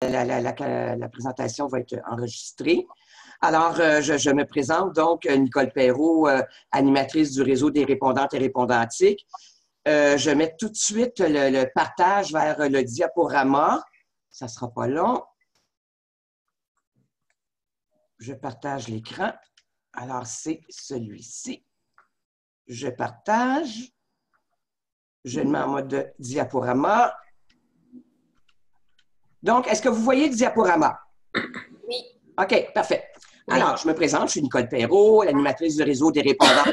la présentation va être enregistrée. Alors, je me présente donc, Nicole Perrault, animatrice du réseau des répondantes et répondantiques. Je mets tout de suite le partage vers le diaporama. Ça ne sera pas long. Je partage l'écran. Alors, c'est celui-ci. Je partage. Je le mets en mode diaporama. Donc, est-ce que vous voyez le diaporama? Oui. OK, parfait. Alors, je me présente, je suis Nicole Perrault, l'animatrice du réseau des répondants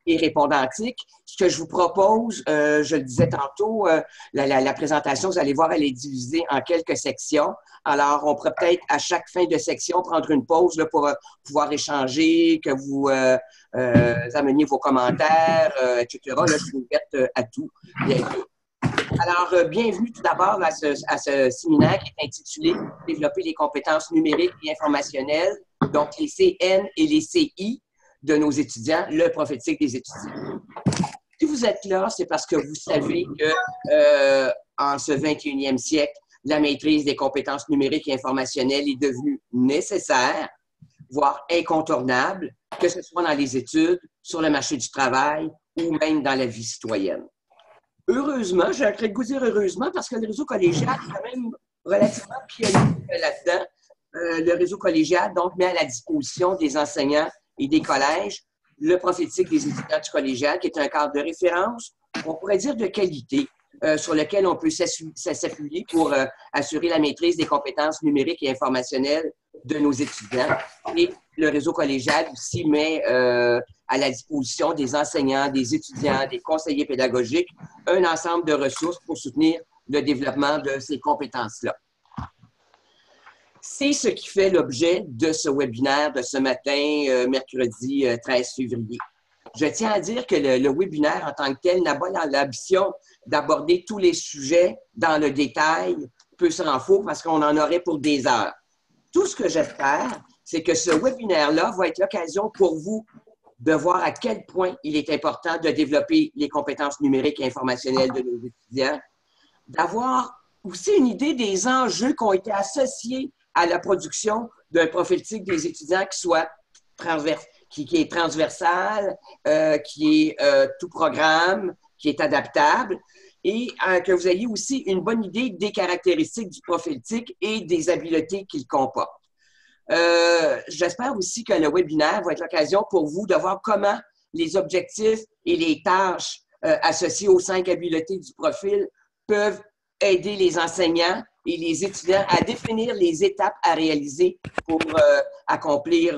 et répondantiques. Ce que je vous propose, je le disais tantôt, la présentation, vous allez voir, elle est divisée en quelques sections. Alors, on pourrait peut-être à chaque fin de section prendre une pause là, pour pouvoir échanger, que vous ameniez vos commentaires, etc. Là, je suis ouverte à tout. Alors, bienvenue tout d'abord à ce séminaire qui est intitulé « Développer les compétences numériques et informationnelles », donc les CN et les CI de nos étudiants, le prophétique des étudiants. Si vous êtes là, c'est parce que vous savez que en ce 21e siècle, la maîtrise des compétences numériques et informationnelles est devenue nécessaire, voire incontournable, que ce soit dans les études, sur le marché du travail ou même dans la vie citoyenne. Heureusement, j'ai le goût de dire heureusement, parce que le réseau collégial est quand même relativement pionnier là-dedans. Le réseau collégial, donc, met à la disposition des enseignants et des collèges le prophétique des étudiants du collégial, qui est un cadre de référence, on pourrait dire de qualité, sur lequel on peut s'appuyer pour assurer la maîtrise des compétences numériques et informationnelles de nos étudiants. Et le réseau collégial aussi met à la disposition des enseignants, des étudiants, des conseillers pédagogiques, un ensemble de ressources pour soutenir le développement de ces compétences-là. C'est ce qui fait l'objet de ce webinaire de ce matin, mercredi 13 février. Je tiens à dire que le webinaire en tant que tel n'a pas l'ambition d'aborder tous les sujets dans le détail, peu s'en faut, parce qu'on en aurait pour des heures. Tout ce que j'espère, c'est que ce webinaire-là va être l'occasion pour vous de voir à quel point il est important de développer les compétences numériques et informationnelles de nos étudiants, d'avoir aussi une idée des enjeux qui ont été associés à la production d'un prophétique des étudiants qui est transversal, qui est tout programme, qui est adaptable, et que vous ayez aussi une bonne idée des caractéristiques du prophétique et des habiletés qu'il comporte. J'espère aussi que le webinaire va être l'occasion pour vous de voir comment les objectifs et les tâches associées aux 5 habiletés du profil peuvent aider les enseignants et les étudiants à définir les étapes à réaliser pour réaliser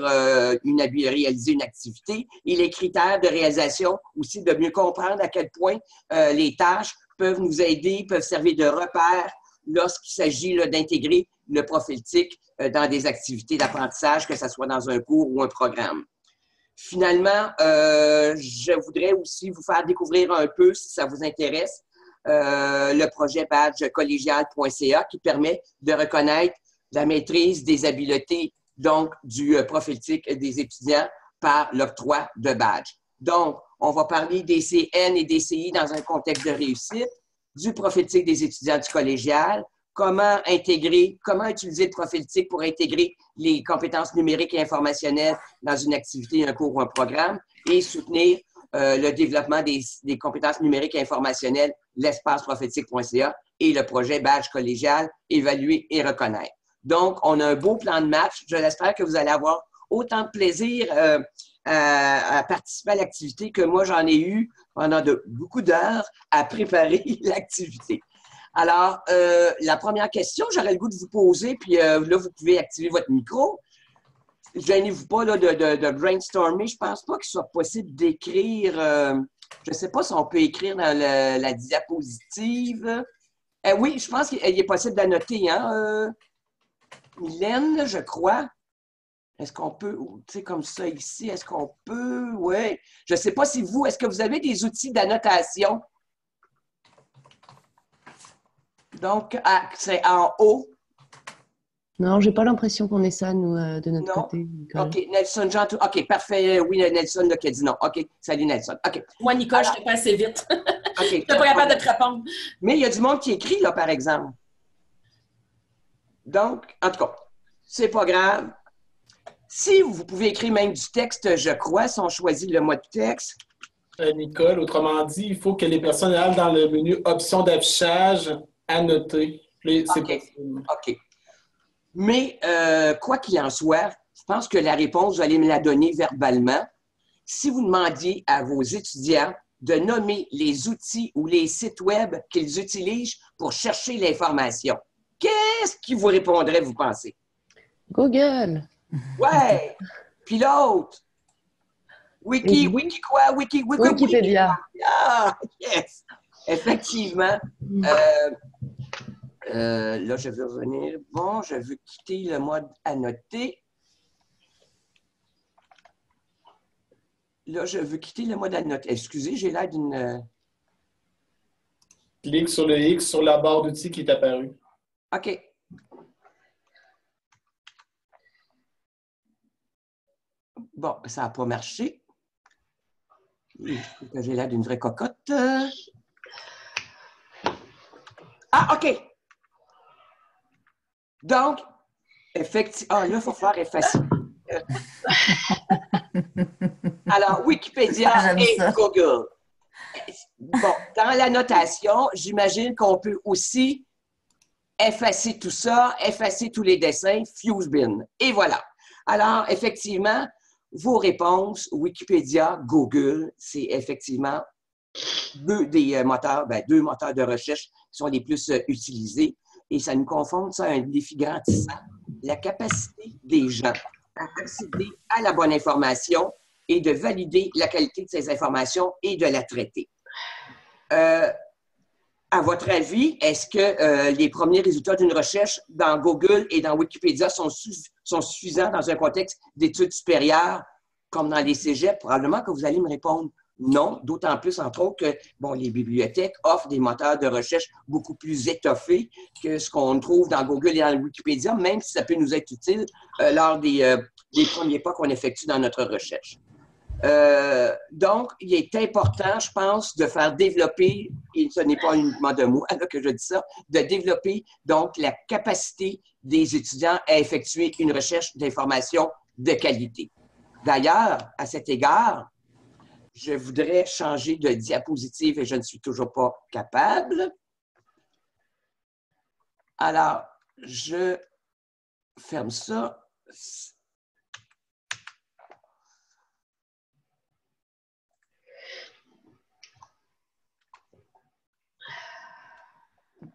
une activité et les critères de réalisation aussi, de mieux comprendre à quel point les tâches peuvent nous aider, peuvent servir de repère lorsqu'il s'agit d'intégrer le prophétique dans des activités d'apprentissage, que ce soit dans un cours ou un programme. Finalement, je voudrais aussi vous faire découvrir un peu, si ça vous intéresse, le projet badgecollégial.ca qui permet de reconnaître la maîtrise des habiletés donc du prophétique des étudiants par l'octroi de badges. Donc, on va parler des CN et des CI dans un contexte de réussite, du prophétique des étudiants du collégial, comment utiliser le prophétique pour intégrer les compétences numériques et informationnelles dans une activité, un cours ou un programme, et soutenir le développement des compétences numériques et informationnelles, l'espace prophétique.ca et le projet Badge collégial, évaluer et reconnaître. Donc, on a un beau plan de match. Je l'espère que vous allez avoir autant de plaisir à participer à l'activité que moi, j'en ai eu pendant beaucoup d'heures à préparer l'activité. Alors, la première question, j'aurais le goût de vous poser, puis là, vous pouvez activer votre micro. Gênez-vous pas là, de brainstormer. Je ne pense pas qu'il soit possible d'écrire. Je ne sais pas si on peut écrire dans la diapositive. Oui, je pense qu'il est possible d'annoter, hein? Mylène, je crois. Est-ce qu'on peut, tu sais, comme ça ici, est-ce qu'on peut? Oui. Je ne sais pas si est-ce que vous avez des outils d'annotation? Donc, c'est en haut. Non, j'ai pas l'impression qu'on ait ça, nous, de notre côté. OK, Nelson, Jean, OK, parfait. Oui, Nelson qui a dit non. OK, salut Nelson. OK. Moi, Nicole, je te passe assez vite. OK. Je n'étais pas capable de te répondre. Mais il y a du monde qui écrit, là, par exemple. Donc, en tout cas, c'est pas grave. Si vous pouvez écrire même du texte, je crois, si on choisit le mode texte. Nicole, autrement dit, il faut que les personnes aillent dans le menu options d'affichage, annoter. C'est possible. OK. Mais, quoi qu'il en soit, je pense que la réponse, vous allez me la donner verbalement. Si vous demandiez à vos étudiants de nommer les outils ou les sites web qu'ils utilisent pour chercher l'information, qu'est-ce qu'ils vous répondraient, vous pensez? Google. Ouais! Puis l'autre? Wiki quoi? Wikipédia. Ah, yes! Effectivement. Là, je veux revenir. Bon, je veux quitter le mode annoté. Là, je veux quitter le mode annoté. Excusez, j'ai l'air d'une... Clique sur le X sur la barre d'outils qui est apparue. OK. Bon, ça n'a pas marché. J'ai l'air d'une vraie cocotte. Ah, OK. Donc, effectivement... Ah, là, il faut faire effacer. Alors, Wikipédia et Google. Bon, dans la notation, j'imagine qu'on peut aussi effacer tout ça, effacer tous les dessins, FuseBin. Et voilà. Alors, effectivement, vos réponses, Wikipédia, Google, c'est effectivement deux moteurs de recherche qui sont les plus utilisés. Et ça nous confronte à un défi grandissant, la capacité des gens à accéder à la bonne information et de valider la qualité de ces informations et de la traiter. À votre avis, est-ce que les premiers résultats d'une recherche dans Google et dans Wikipédia sont suffisants dans un contexte d'études supérieures comme dans les cégeps? Probablement que vous allez me répondre non, d'autant plus, entre autres, que bon, les bibliothèques offrent des moteurs de recherche beaucoup plus étoffés que ce qu'on trouve dans Google et dans Wikipédia, même si ça peut nous être utile lors des premiers pas qu'on effectue dans notre recherche. Donc, il est important, je pense, de faire développer, et ce n'est pas uniquement de moi là, que je dis ça, de développer donc la capacité des étudiants à effectuer une recherche d'information de qualité. D'ailleurs, à cet égard, je voudrais changer de diapositive et je ne suis toujours pas capable. Alors, je ferme ça.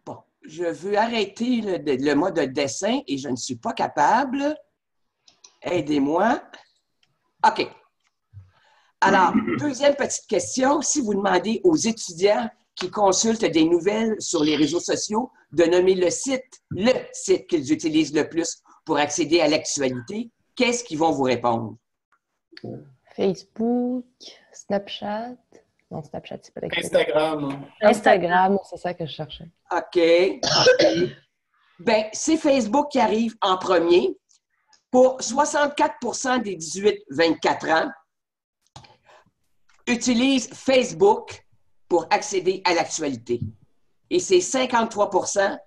Bon, je veux arrêter le mode dessin et je ne suis pas capable. Aidez-moi. OK. Alors, deuxième petite question. Si vous demandez aux étudiants qui consultent des nouvelles sur les réseaux sociaux de nommer le site qu'ils utilisent le plus pour accéder à l'actualité, qu'est-ce qu'ils vont vous répondre? Facebook, Snapchat. Non, Snapchat, c'est pas l'actualité. Instagram. Instagram, c'est ça que je cherchais. OK. Bien, c'est Facebook qui arrive en premier. Pour 64 des 18-24 ans, utilisent Facebook pour accéder à l'actualité. Et c'est 53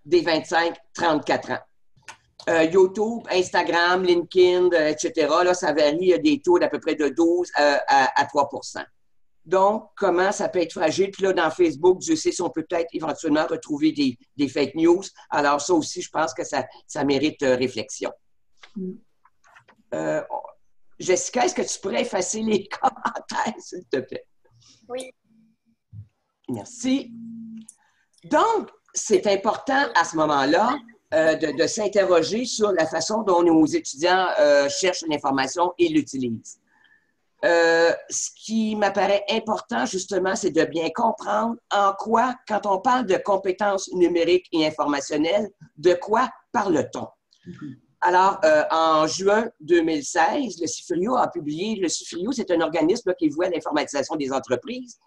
des 25-34 ans. YouTube, Instagram, LinkedIn, etc., là, ça varie, il y a des taux d'à peu près de 12 à 3 Donc, comment ça peut être fragile? Puis là, dans Facebook, Dieu sait si on peut peut-être éventuellement retrouver des fake news. Alors, ça aussi, je pense que ça mérite réflexion. Jessica, est-ce que tu pourrais effacer les commentaires, s'il te plaît? Oui. Merci. Donc, c'est important à ce moment-là de s'interroger sur la façon dont nos étudiants cherchent l'information et l'utilisent. Ce qui m'apparaît important, justement, c'est de bien comprendre en quoi, quand on parle de compétences numériques et informationnelles, de quoi parle-t-on? Alors, en juin 2016, le CIFRIO a publié, le CIFRIO, c'est un organisme qui voit l'informatisation des entreprises,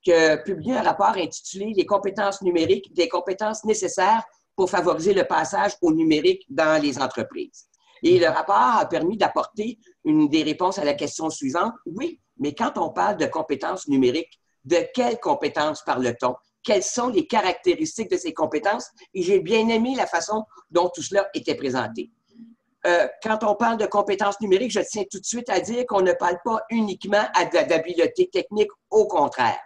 qui a publié un rapport intitulé « Les compétences numériques, des compétences nécessaires pour favoriser le passage au numérique dans les entreprises ». Et le rapport a permis d'apporter des réponses à la question suivante. Oui, mais quand on parle de compétences numériques, de quelles compétences parle-t-on? quelles sont les caractéristiques de ces compétences. Et j'ai bien aimé la façon dont tout cela était présenté. Quand on parle de compétences numériques, je tiens tout de suite à dire qu'on ne parle pas uniquement d'habiletés techniques, au contraire.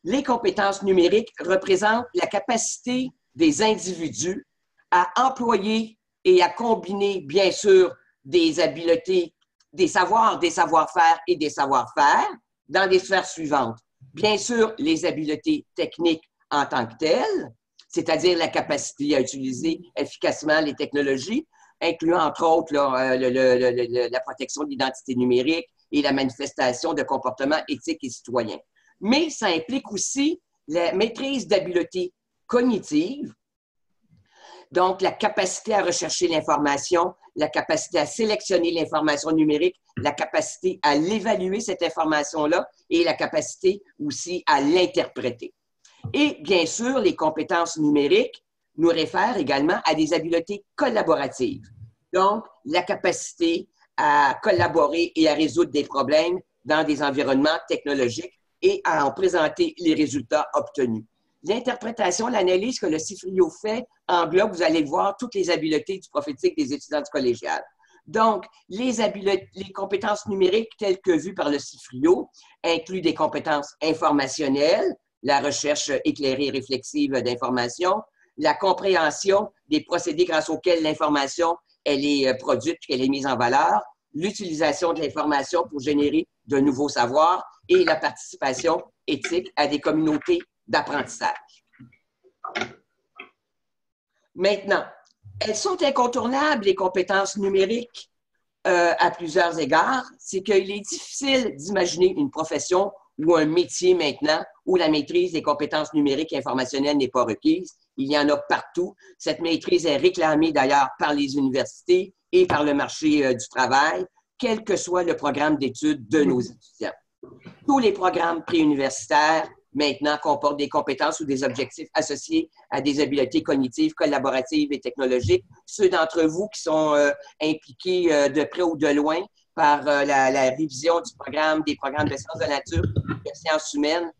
Les compétences numériques représentent la capacité des individus à employer et à combiner, bien sûr, des habiletés, des savoirs, des savoir-faire et des savoir-faire dans des sphères suivantes. Bien sûr, les habiletés techniques en tant que telles, c'est-à-dire la capacité à utiliser efficacement les technologies, incluant entre autres là, la protection de l'identité numérique et la manifestation de comportements éthiques et citoyens. Mais ça implique aussi la maîtrise d'habiletés cognitives, donc la capacité à rechercher l'information, la capacité à sélectionner l'information numérique, la capacité à l'évaluer, cette information-là, et la capacité aussi à l'interpréter. Et bien sûr, les compétences numériques nous réfèrent également à des habiletés collaboratives. Donc, la capacité à collaborer et à résoudre des problèmes dans des environnements technologiques et à en présenter les résultats obtenus. L'interprétation, l'analyse que le CIFRIO fait englobe, vous allez le voir, toutes les habiletés du prophétique des étudiants du collégial. Donc, les compétences numériques telles que vues par le CIFRIO incluent des compétences informationnelles, la recherche éclairée et réflexive d'informations, la compréhension des procédés grâce auxquels l'information elle est produite et qu'elle est mise en valeur, l'utilisation de l'information pour générer de nouveaux savoirs et la participation éthique à des communautés d'apprentissage. Maintenant, elles sont incontournables, les compétences numériques, à plusieurs égards. C'est qu'il est difficile d'imaginer une profession ou un métier maintenant où la maîtrise des compétences numériques et informationnelles n'est pas requise. Il y en a partout. Cette maîtrise est réclamée d'ailleurs par les universités et par le marché du travail, quel que soit le programme d'études de nos étudiants. Tous les programmes préuniversitaires maintenant comportent des compétences ou des objectifs associés à des habiletés cognitives, collaboratives et technologiques. Ceux d'entre vous qui sont impliqués de près ou de loin par la révision des programmes de sciences de la nature, de sciences humaines,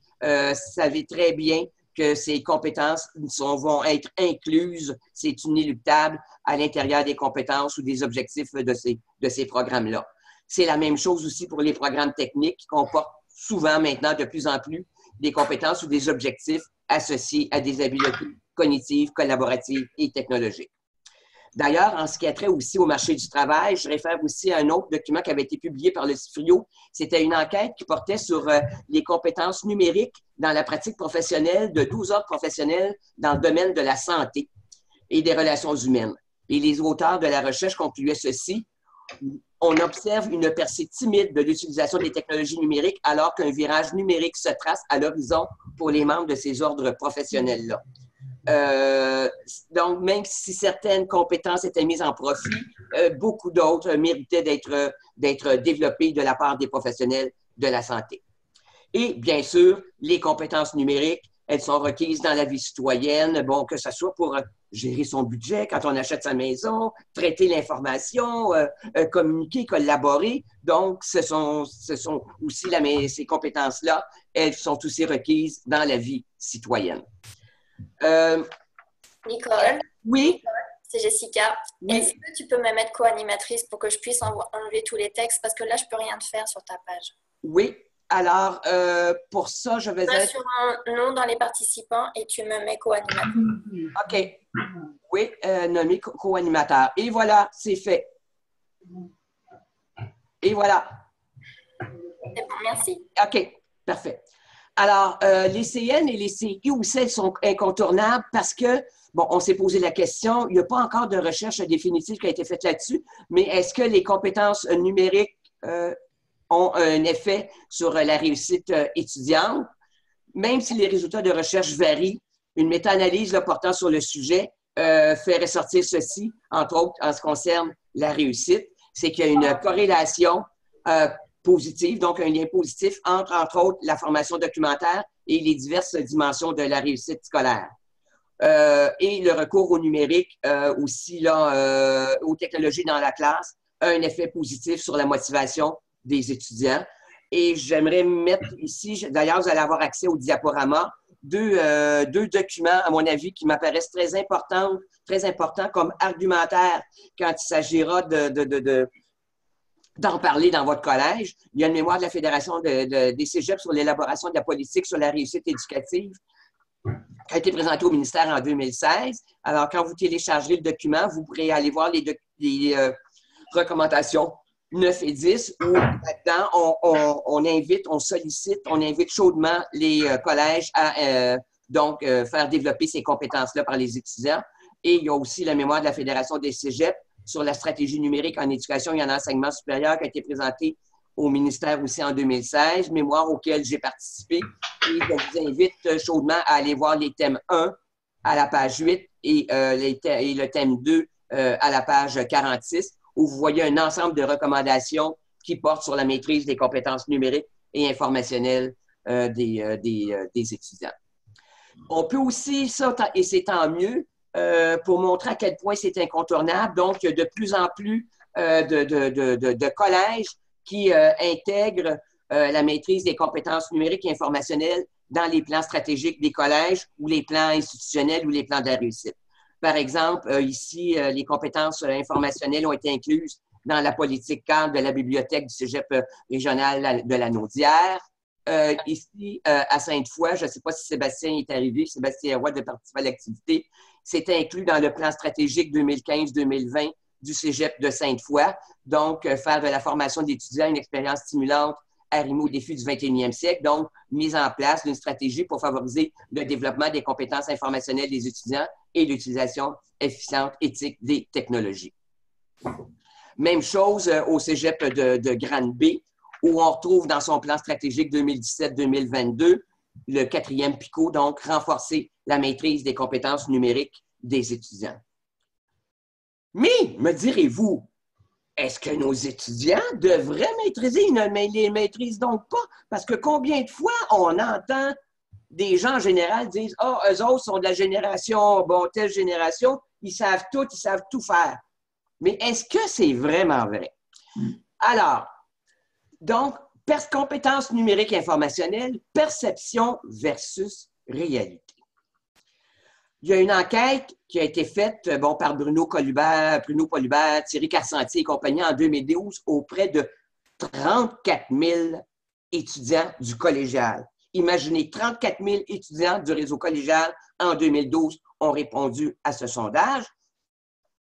savez très bien que ces compétences vont être incluses, c'est inéluctable, à l'intérieur des compétences ou des objectifs de ces programmes-là. C'est la même chose aussi pour les programmes techniques qui comportent souvent maintenant de plus en plus des compétences ou des objectifs associés à des habiletés cognitives, collaboratives et technologiques. D'ailleurs, en ce qui a trait aussi au marché du travail, je réfère aussi à un autre document qui avait été publié par le CIFRIO. C'était une enquête qui portait sur les compétences numériques dans la pratique professionnelle de 12 ordres professionnels dans le domaine de la santé et des relations humaines. Et les auteurs de la recherche concluaient ceci: on observe une percée timide de l'utilisation des technologies numériques alors qu'un virage numérique se trace à l'horizon pour les membres de ces ordres professionnels-là. Donc, même si certaines compétences étaient mises en profit, beaucoup d'autres méritaient d'être développées de la part des professionnels de la santé. Et bien sûr, les compétences numériques, elles sont requises dans la vie citoyenne, bon, que ce soit pour gérer son budget quand on achète sa maison, traiter l'information, communiquer, collaborer. Donc, ce sont aussi ces compétences-là, elles sont aussi requises dans la vie citoyenne. Nicole? Oui? C'est Jessica. Oui. Est-ce que tu peux me mettre co-animatrice pour que je puisse enlever tous les textes? Parce que là, je ne peux rien te faire sur ta page. Oui. Alors, pour ça, je vais être... sur un nom dans les participants et tu me mets co-animatrice. OK. Oui, nommé co-animateur. Et voilà, c'est fait. Et voilà. C'est bon, merci. OK, parfait. Alors, les CN et les CI aussi, elles sont incontournables parce que, bon, on s'est posé la question, il n'y a pas encore de recherche définitive qui a été faite là-dessus, mais est-ce que les compétences numériques ont un effet sur la réussite étudiante? Même si les résultats de recherche varient, une méta-analyse portant sur le sujet fait ressortir ceci, entre autres, en ce qui concerne la réussite, c'est qu'il y a une corrélation positive, donc un lien positif entre autres, la formation documentaire et les diverses dimensions de la réussite scolaire. Et le recours au numérique aussi, là, aux technologies dans la classe, a un effet positif sur la motivation des étudiants. Et j'aimerais mettre ici, d'ailleurs, vous allez avoir accès au diaporama deux documents, à mon avis, qui m'apparaissent très importants comme argumentaire quand il s'agira d'en parler dans votre collège. Il y a une mémoire de la Fédération des cégeps sur l'élaboration de la politique sur la réussite éducative qui a été présentée au ministère en 2016. Alors, quand vous téléchargerez le document, vous pourrez aller voir les recommandations 9 et 10, où là-dedans, on sollicite, on invite chaudement les collèges à faire développer ces compétences-là par les étudiants. Et il y a aussi la mémoire de la Fédération des cégeps sur la stratégie numérique en éducation et en enseignement supérieur qui a été présentée au ministère aussi en 2016, mémoire auquel j'ai participé. Et je vous invite chaudement à aller voir les thèmes 1 à la page 8 et le thème 2 à la page 46, où vous voyez un ensemble de recommandations qui portent sur la maîtrise des compétences numériques et informationnelles des étudiants. On peut aussi, et c'est tant mieux, pour montrer à quel point c'est incontournable. Donc, il y a de plus en plus de collèges qui intègrent la maîtrise des compétences numériques et informationnelles dans les plans stratégiques des collèges ou les plans institutionnels ou les plans de la réussite. Par exemple, ici, les compétences informationnelles ont été incluses dans la politique cadre de la bibliothèque du cégep régional de la Naudière. Ici, à Sainte-Foy, je ne sais pas si Sébastien est arrivé, Sébastien Roy de participer à l'activité, c'est inclus dans le plan stratégique 2015-2020 du cégep de Sainte-Foy. Donc, faire de la formation d'étudiants une expérience stimulante à rime aux défis du 21e siècle. Donc, mise en place d'une stratégie pour favoriser le développement des compétences informationnelles des étudiants et l'utilisation efficiente, éthique des technologies. Même chose au cégep de Grande-Bay, où on retrouve dans son plan stratégique 2017-2022 le 4e PICO, donc renforcer la maîtrise des compétences numériques des étudiants. Mais, me direz-vous, est-ce que nos étudiants devraient maîtriser? Ils ne les maîtrisent donc pas, parce que combien de fois on entend des gens en général dire « Ah, eux autres sont de la génération, bon, telle génération, ils savent tout faire. » Mais est-ce que c'est vraiment vrai? Alors, donc, compétences numériques et informationnelles, perception versus réalité. Il y a une enquête qui a été faite par Bruno Polubert, Thierry Carcentier et compagnie en 2012 auprès de 34 000 étudiants du collégial. Imaginez, 34 000 étudiants du réseau collégial en 2012 ont répondu à ce sondage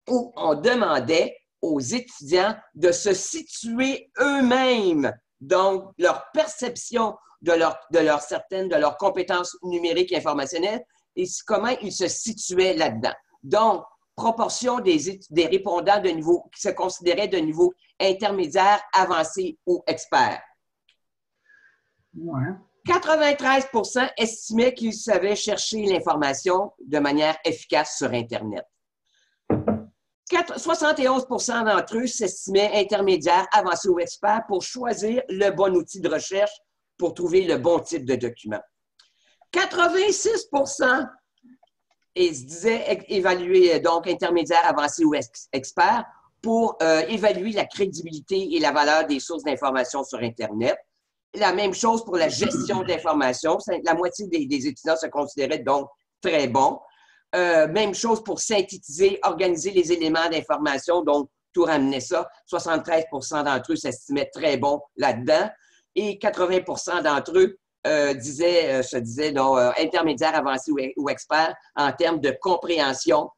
où on demandait aux étudiants de se situer eux-mêmes, donc leur perception de leurs compétences numériques et informationnelles et comment ils se situaient là-dedans. Donc, proportion des répondants de niveau qui se considéraient de niveau intermédiaire, avancé ou expert. Ouais. 93 % estimaient qu'ils savaient chercher l'information de manière efficace sur Internet. 71 % d'entre eux s'estimaient intermédiaires, avancés ou experts pour choisir le bon outil de recherche pour trouver le bon type de document. 86 % se disaient évaluer donc intermédiaires, avancés ou experts pour évaluer la crédibilité et la valeur des sources d'information sur Internet. La même chose pour la gestion d'information. La moitié des étudiants se considéraient donc très bons. Même chose pour synthétiser, organiser les éléments d'information, donc tout ramener ça. 73 % d'entre eux s'estimaient très bons là-dedans et 80 % d'entre eux se disaient donc, intermédiaires, avancés ou experts en termes de compréhension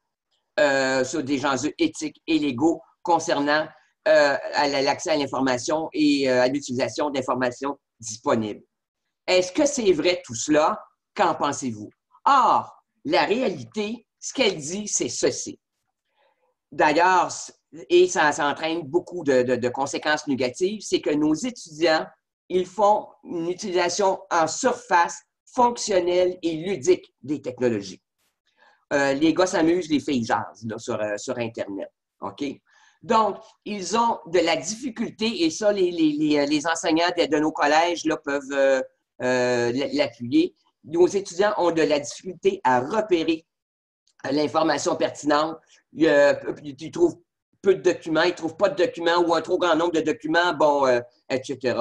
sur des enjeux éthiques et légaux concernant l'accès à l'information et à l'utilisation d'informations disponibles. Est-ce que c'est vrai tout cela? Qu'en pensez-vous? Or, la réalité, ce qu'elle dit, c'est ceci. D'ailleurs, et ça entraîne beaucoup de conséquences négatives, c'est que nos étudiants, ils font une utilisation en surface, fonctionnelle et ludique des technologies. Les gars s'amusent, les filles jasent là, sur Internet. OK? Donc, ils ont de la difficulté, et ça, les enseignants de nos collèges là, peuvent l'appuyer. Nos étudiants ont de la difficulté à repérer l'information pertinente. Ils trouvent peu de documents, ils ne trouvent pas de documents ou un trop grand nombre de documents, etc.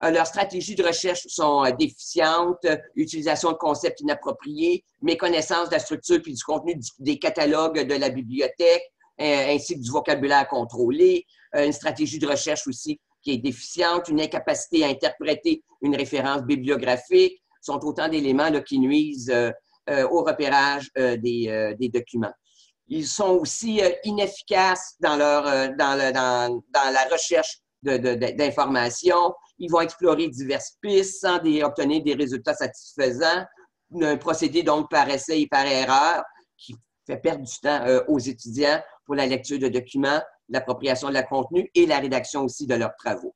Leurs stratégies de recherche sont déficientes, utilisation de concepts inappropriés, méconnaissance de la structure puis du contenu des catalogues de la bibliothèque, ainsi que du vocabulaire contrôlé, une stratégie de recherche aussi qui est déficiente, une incapacité à interpréter une référence bibliographique, sont autant d'éléments qui nuisent au repérage des documents. Ils sont aussi inefficaces dans la recherche d'informations. Ils vont explorer diverses pistes sans obtenir des résultats satisfaisants. Un procédé donc par essai et par erreur qui fait perdre du temps aux étudiants pour la lecture de documents, l'appropriation de la contenu et la rédaction aussi de leurs travaux.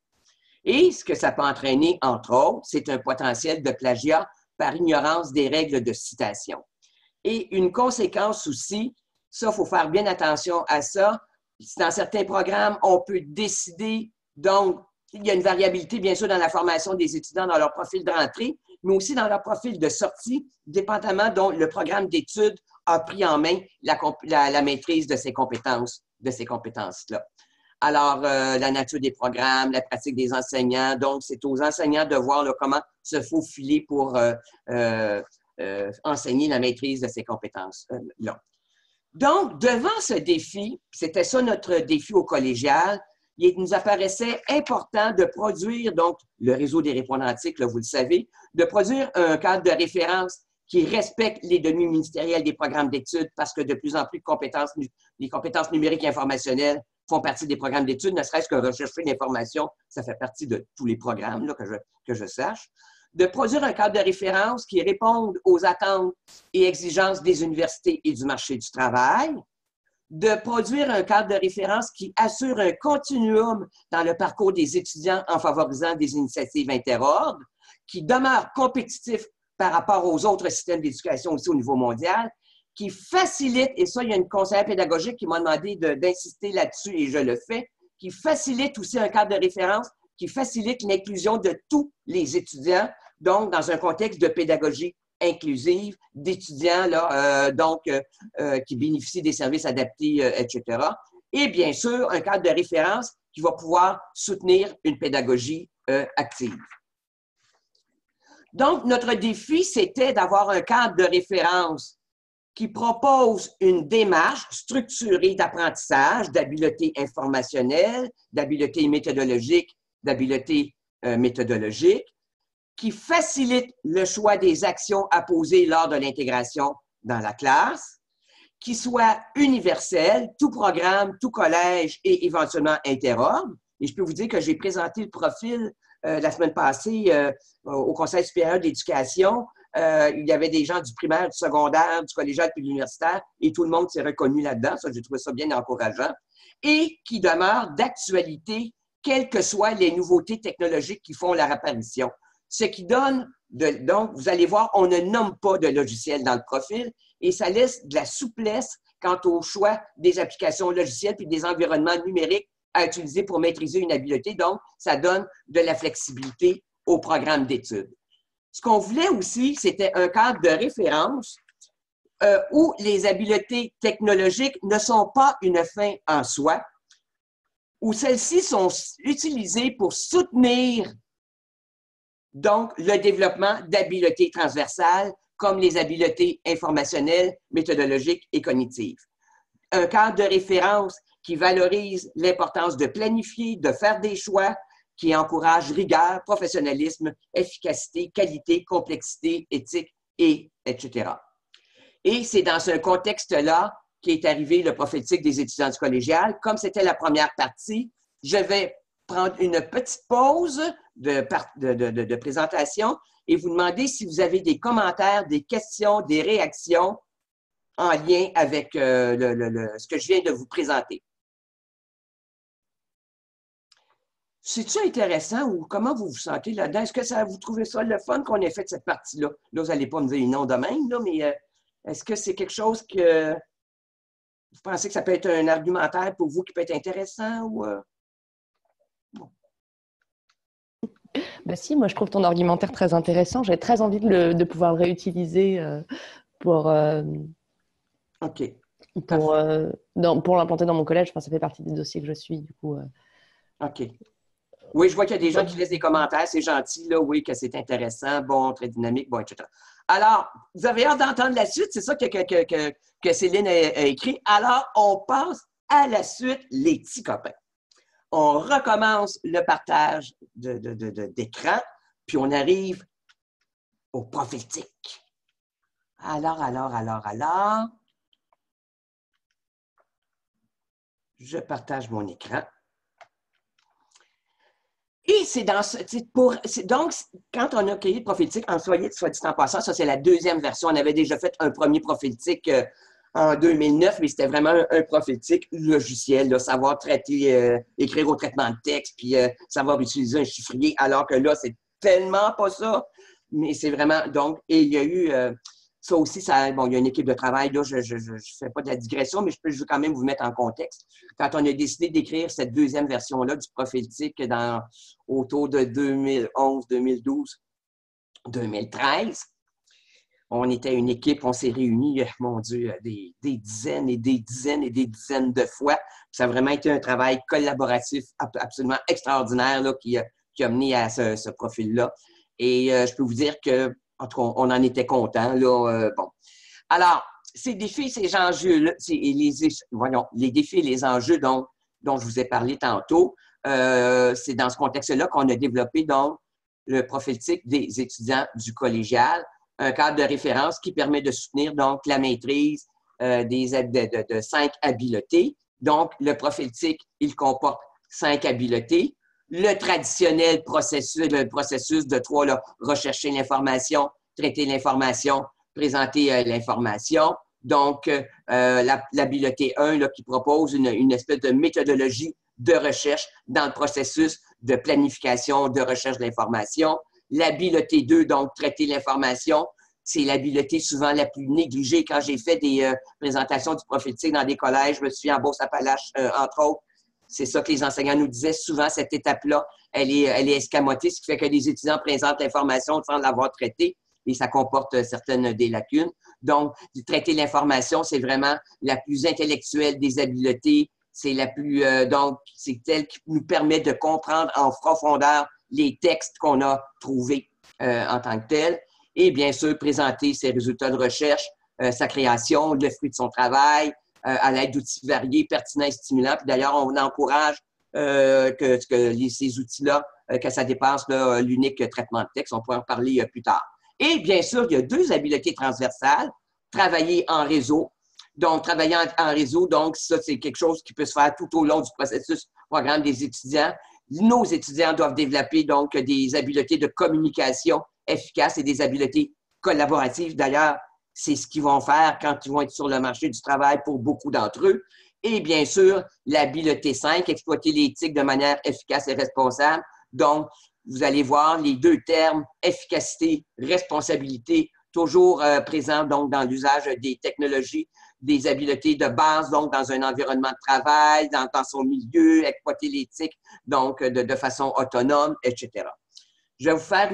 Et ce que ça peut entraîner, entre autres, c'est un potentiel de plagiat par ignorance des règles de citation. Et une conséquence aussi, ça, il faut faire bien attention à ça. Dans certains programmes, on peut décider, donc, il y a une variabilité, bien sûr, dans la formation des étudiants dans leur profil de rentrée, mais aussi dans leur profil de sortie, dépendamment dont le programme d'études a pris en main la maîtrise de ces compétences-là. Alors, la nature des programmes, la pratique des enseignants, donc c'est aux enseignants de voir comment se faufiler pour enseigner la maîtrise de ces compétences-là. Donc, devant ce défi, c'était ça notre défi au collégial, il nous apparaissait important de produire, donc le réseau des répondantiques, là, vous le savez, de produire un cadre de référence qui respecte les données ministérielles des programmes d'études parce que de plus en plus les compétences numériques et informationnelles font partie des programmes d'études, ne serait-ce que rechercher l'information, ça fait partie de tous les programmes là, que je sache. De produire un cadre de référence qui réponde aux attentes et exigences des universités et du marché du travail, de produire un cadre de référence qui assure un continuum dans le parcours des étudiants en favorisant des initiatives interordres, qui demeure compétitif par rapport aux autres systèmes d'éducation aussi au niveau mondial, qui facilite, et ça, il y a une conseillère pédagogique qui m'a demandé d'insister là-dessus et je le fais, qui facilite aussi un cadre de référence, qui facilite l'inclusion de tous les étudiants, donc dans un contexte de pédagogie inclusive, d'étudiants qui bénéficient des services adaptés, etc. Et bien sûr, un cadre de référence qui va pouvoir soutenir une pédagogie active. Donc, notre défi, c'était d'avoir un cadre de référence qui propose une démarche structurée d'apprentissage, d'habileté informationnelle, d'habileté méthodologique, qui facilite le choix des actions à poser lors de l'intégration dans la classe, qui soit universel, tout programme, tout collège et éventuellement interordre. Et je peux vous dire que j'ai présenté le profil la semaine passée au Conseil supérieur de l'éducation. Il y avait des gens du primaire, du secondaire, du collégial puis de l'universitaire et tout le monde s'est reconnu là-dedans. Ça, j'ai trouvé ça bien encourageant. Et qui demeure d'actualité, quelles que soient les nouveautés technologiques qui font leur apparition. Ce qui donne, donc, vous allez voir, on ne nomme pas de logiciel dans le profil et ça laisse de la souplesse quant au choix des applications logicielles puis des environnements numériques à utiliser pour maîtriser une habileté. Donc, ça donne de la flexibilité au programme d'études. Ce qu'on voulait aussi, c'était un cadre de référence où les habiletés technologiques ne sont pas une fin en soi, où celles-ci sont utilisées pour soutenir donc le développement d'habiletés transversales comme les habiletés informationnelles, méthodologiques et cognitives. Un cadre de référence qui valorise l'importance de planifier, de faire des choix, qui encourage rigueur, professionnalisme, efficacité, qualité, complexité, éthique, etc. Et c'est dans ce contexte-là qu'est arrivé le prophétique des étudiants du collégial. Comme c'était la première partie, je vais prendre une petite pause de présentation et vous demander si vous avez des commentaires, des questions, des réactions en lien avec ce que je viens de vous présenter. C'est-tu intéressant ou comment vous vous sentez là-dedans? Est-ce que vous trouvez ça le fun qu'on ait fait cette partie-là? Là, vous n'allez pas me dire non de même, là, mais est-ce que c'est quelque chose que vous pensez que ça peut être un argumentaire pour vous qui peut être intéressant? Ou, bon. Ben si, moi je trouve ton argumentaire très intéressant. J'ai très envie de pouvoir le réutiliser pour l'implanter dans mon collège. Enfin, ça fait partie des dossiers que je suis, du coup. OK. Oui, je vois qu'il y a des gens qui laissent des commentaires. C'est gentil, là. Oui, que c'est intéressant, bon, très dynamique, bon, etc. Alors, vous avez hâte d'entendre la suite. C'est ça que Céline a écrit. Alors, on passe à la suite, les petits copains. On recommence le partage d'écran, puis on arrive au prophétique. Alors. Je partage mon écran. Et c'est dans ce. Donc, quand on a créé le prophétique, soit dit en passant, ça c'est la deuxième version. On avait déjà fait un premier prophétique en 2009, mais c'était vraiment un prophétique logiciel, là, savoir traiter, écrire au traitement de texte, puis savoir utiliser un chiffrier, alors que là, c'est tellement pas ça. Mais c'est vraiment. Donc, et il y a eu. Ça aussi, bon, il y a une équipe de travail, là, je ne fais pas de la digression, mais je peux quand même vous mettre en contexte. Quand on a décidé d'écrire cette deuxième version-là du prophétique autour de 2011, 2012, 2013, on était une équipe, on s'est réunis, mon Dieu, des dizaines et des dizaines et des dizaines de fois. Ça a vraiment été un travail collaboratif absolument extraordinaire là, qui a mené à ce profil-là. Et je peux vous dire que en tout cas, on en était content. Bon. Alors, ces défis, ces enjeux-là, les défis et les enjeux dont je vous ai parlé tantôt, c'est dans ce contexte-là qu'on a développé donc le prophétique des étudiants du collégial, un cadre de référence qui permet de soutenir donc la maîtrise de 5 habiletés. Donc, le prophétique, il comporte 5 habiletés. Le traditionnel processus de 3, là, rechercher l'information, traiter l'information, présenter l'information. Donc, l'habileté 1 là, qui propose une espèce de méthodologie de recherche dans le processus de planification, de recherche d'information. L'habileté 2, donc, traiter l'information, c'est l'habileté souvent la plus négligée. Quand j'ai fait des présentations du prophétique dans des collèges, je me souviens à Beauce-Appalaches, entre autres, c'est ça que les enseignants nous disaient. Souvent, cette étape-là, elle est escamotée, ce qui fait que les étudiants présentent l'information sans l'avoir traitée et ça comporte certaines des lacunes. Donc, traiter l'information, c'est vraiment la plus intellectuelle des habiletés. C'est la plus, donc, c'est celle qui nous permet de comprendre en profondeur les textes qu'on a trouvés en tant que tels. Et bien sûr, présenter ses résultats de recherche, sa création, le fruit de son travail, à l'aide d'outils variés, pertinents et stimulants. Puis d'ailleurs, on encourage ces outils-là, que ça dépasse l'unique traitement de texte. On pourra en parler plus tard. Et bien sûr, il y a 2 habiletés transversales. Travailler en réseau. Donc, travailler en réseau, donc ça, c'est quelque chose qui peut se faire tout au long du processus programme des étudiants. Nos étudiants doivent développer donc des habiletés de communication efficaces et des habiletés collaboratives. D'ailleurs, c'est ce qu'ils vont faire quand ils vont être sur le marché du travail pour beaucoup d'entre eux. Et bien sûr, l'habileté 5, exploiter l'éthique de manière efficace et responsable. Donc, vous allez voir les 2 termes, efficacité, responsabilité, toujours présents donc dans l'usage des technologies, des habiletés de base, donc dans un environnement de travail, dans son milieu, exploiter l'éthique, donc de façon autonome, etc. Je vais vous faire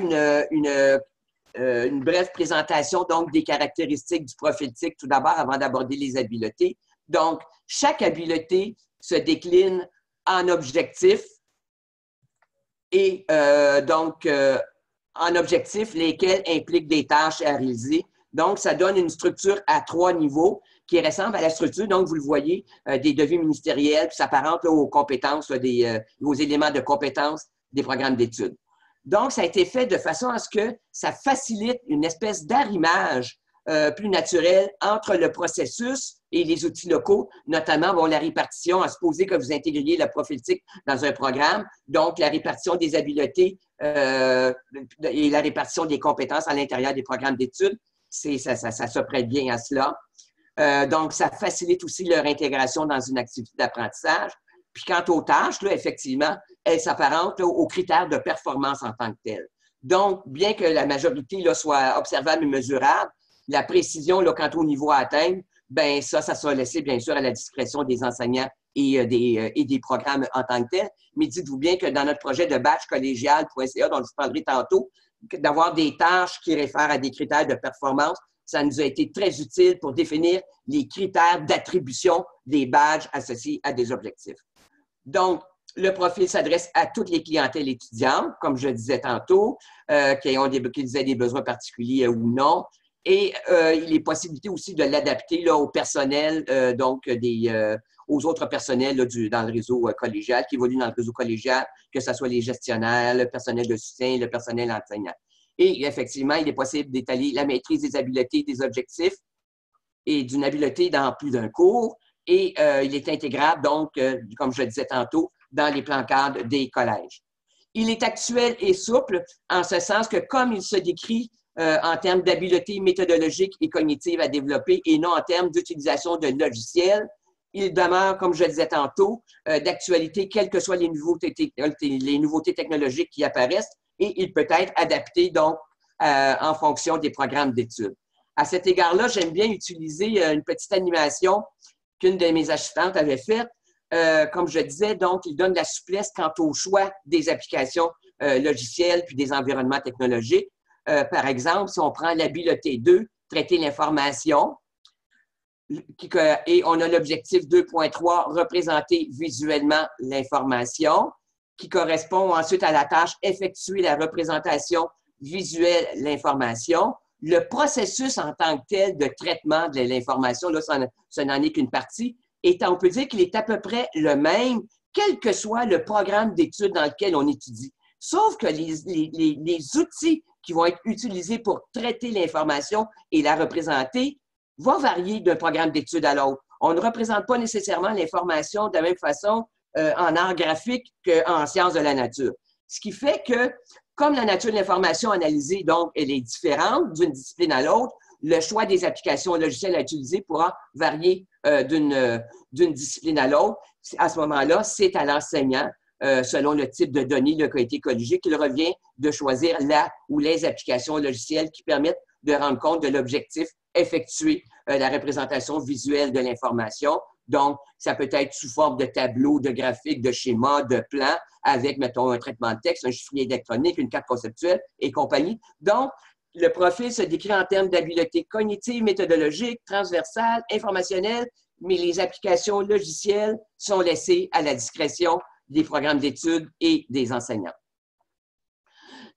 une brève présentation donc des caractéristiques du prophétique tout d'abord avant d'aborder les habiletés. Donc, chaque habileté se décline en objectifs et en objectifs lesquels impliquent des tâches à réaliser. Donc, ça donne une structure à 3 niveaux qui ressemble à la structure, donc vous le voyez, des devis ministériels, puis s'apparente aux compétences, aux éléments de compétences des programmes d'études. Donc, ça a été fait de façon à ce que ça facilite une espèce d'arrimage plus naturel entre le processus et les outils locaux, notamment la répartition, à supposer que vous intégriez le prophétique dans un programme, donc la répartition des habiletés et la répartition des compétences à l'intérieur des programmes d'études, ça se prête bien à cela. Donc, ça facilite aussi leur intégration dans une activité d'apprentissage. Puis quant aux tâches, là, effectivement, elles s'apparentent aux critères de performance en tant que telles. Donc, bien que la majorité là, soit observable et mesurable, la précision là, quant au niveau à atteindre, bien ça sera laissé bien sûr à la discrétion des enseignants et des programmes en tant que tels. Mais dites-vous bien que dans notre projet de batch collégial.ca, dont je vous parlerai tantôt, d'avoir des tâches qui réfèrent à des critères de performance, ça nous a été très utile pour définir les critères d'attribution des badges associés à des objectifs. Donc, Le profil s'adresse à toutes les clientèles étudiantes, comme je disais tantôt, qu'ils aient des besoins particuliers ou non. Et il est possibilité aussi de l'adapter au personnel, aux autres personnels là, dans le réseau collégial, qui évoluent dans le réseau collégial, que ce soit les gestionnaires, le personnel de soutien, le personnel enseignant. Et effectivement, il est possible d'étaler la maîtrise des habiletés, des objectifs et d'une habileté dans plus d'un cours. Et il est intégrable, donc, comme je le disais tantôt, dans les plans cadres des collèges. Il est actuel et souple en ce sens que, comme il se décrit en termes d'habileté méthodologique et cognitive à développer et non en termes d'utilisation de logiciels, il demeure, comme je le disais tantôt, d'actualité, quelles que soient les nouveautés technologiques qui apparaissent, et il peut être adapté donc en fonction des programmes d'études. À cet égard-là, j'aime bien utiliser une petite animation qu'une de mes assistantes avait faite. Comme je disais, donc, il donne de la souplesse quant au choix des applications logicielles puis des environnements technologiques. Par exemple, si on prend l'habileté 2, traiter l'information, et on a l'objectif 2.3, représenter visuellement l'information, qui correspond ensuite à la tâche effectuer la représentation visuelle de l'information. Le processus en tant que tel de traitement de l'information, là, ça n'en est qu'une partie, et on peut dire qu'il est à peu près le même, quel que soit le programme d'études dans lequel on étudie. Sauf que les outils qui vont être utilisés pour traiter l'information et la représenter vont varier d'un programme d'études à l'autre. On ne représente pas nécessairement l'information de la même façon en art graphique qu'en sciences de la nature. Ce qui fait que, comme la nature de l'information analysée, donc, elle est différente d'une discipline à l'autre, le choix des applications logicielles à utiliser pourra varier d'une discipline à l'autre. À ce moment-là, c'est à l'enseignant, selon le type de données qui a été colligé, qu'il revient de choisir la ou les applications logicielles qui permettent de rendre compte de l'objectif effectuer la représentation visuelle de l'information. Donc, ça peut être sous forme de tableaux, de graphiques, de schémas, de plans, avec, mettons, un traitement de texte, un chiffrier électronique, une carte conceptuelle et compagnie. Donc, le profil se décrit en termes d'habileté cognitive, méthodologique, transversale, informationnelle, mais les applications logicielles sont laissées à la discrétion des programmes d'études et des enseignants.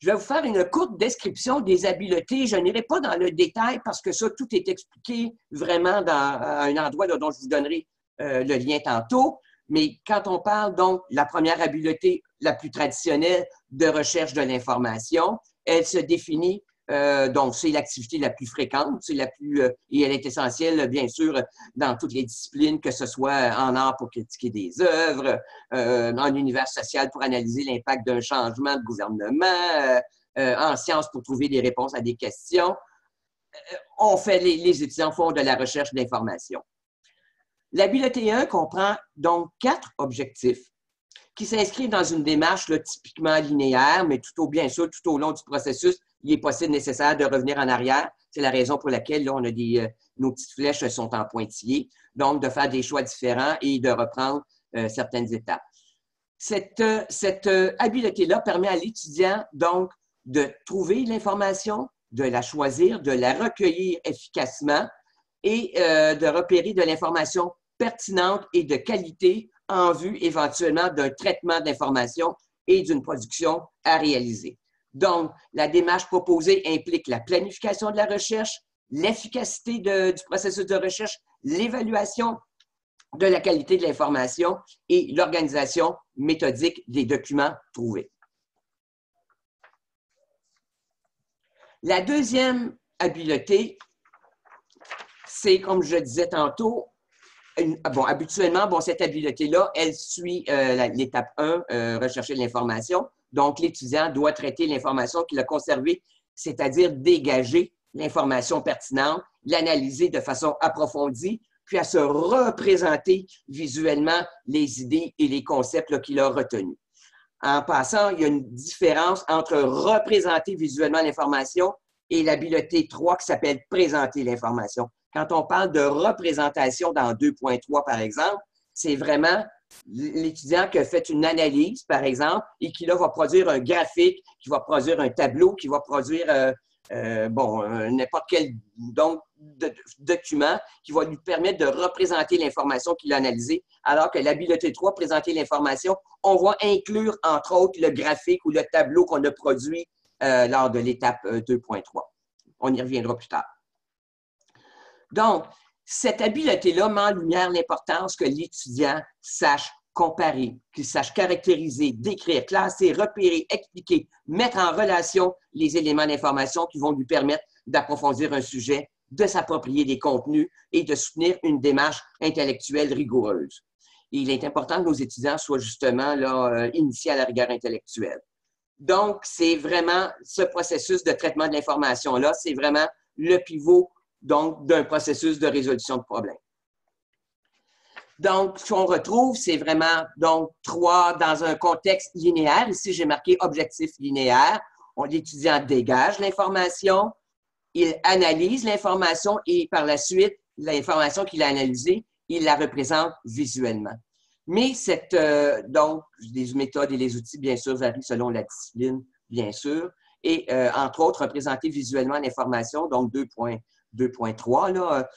Je vais vous faire une courte description des habiletés. Je n'irai pas dans le détail parce que ça, tout est expliqué vraiment dans un endroit là, dont je vous donnerai le lien tantôt. Mais quand on parle donc de la première habileté la plus traditionnelle de recherche de l'information, elle se définit, donc c'est l'activité la plus fréquente, c'est la plus, et elle est essentielle, bien sûr, dans toutes les disciplines, que ce soit en art pour critiquer des œuvres, en univers social pour analyser l'impact d'un changement de gouvernement, en sciences pour trouver des réponses à des questions. Les étudiants font de la recherche d'information. L'habileté 1 comprend donc 4 objectifs qui s'inscrivent dans une démarche là, typiquement linéaire, mais bien sûr, tout au long du processus, il est possible nécessaire de revenir en arrière. C'est la raison pour laquelle là, on a nos petites flèches sont en pointillés, donc de faire des choix différents et de reprendre certaines étapes. Cette habileté-là permet à l'étudiant donc de trouver l'information, de la choisir, de la recueillir efficacement et de repérer de l'information pertinente et de qualité en vue éventuellement d'un traitement d'information et d'une production à réaliser. Donc, la démarche proposée implique la planification de la recherche, l'efficacité du processus de recherche, l'évaluation de la qualité de l'information et l'organisation méthodique des documents trouvés. La deuxième habileté, c'est, comme je disais tantôt, habituellement, cette habileté-là, elle suit l'étape 1, rechercher l'information. Donc, l'étudiant doit traiter l'information qu'il a conservée, c'est-à-dire dégager l'information pertinente, l'analyser de façon approfondie, puis à se représenter visuellement les idées et les concepts qu'il a retenus. En passant, il y a une différence entre représenter visuellement l'information et l'habileté 3 qui s'appelle présenter l'information. Quand on parle de représentation dans 2.3, par exemple, c'est vraiment l'étudiant qui a fait une analyse, par exemple, et qui là va produire un graphique, qui va produire un tableau, qui va produire n'importe quel document qui va lui permettre de représenter l'information qu'il a analysée, alors que l'habileté 3, présenter l'information, on va inclure, entre autres, le graphique ou le tableau qu'on a produit lors de l'étape 2.3. On y reviendra plus tard. Donc, cette habileté-là met en lumière l'importance que l'étudiant sache comparer, qu'il sache caractériser, décrire, classer, repérer, expliquer, mettre en relation les éléments d'information qui vont lui permettre d'approfondir un sujet, de s'approprier des contenus et de soutenir une démarche intellectuelle rigoureuse. Il est important que nos étudiants soient justement là, initiés à la rigueur intellectuelle. Donc, c'est vraiment ce processus de traitement de l'information-là, c'est vraiment le pivot donc d'un processus de résolution de problèmes. Donc, ce qu'on retrouve, c'est vraiment donc 3 dans un contexte linéaire. Ici, j'ai marqué objectif linéaire. L'étudiant dégage l'information, il analyse l'information et par la suite, l'information qu'il a analysée, il la représente visuellement. Mais donc, les méthodes et les outils, bien sûr, varient selon la discipline, bien sûr. Et entre autres, représenter visuellement l'information, donc 2.3, là,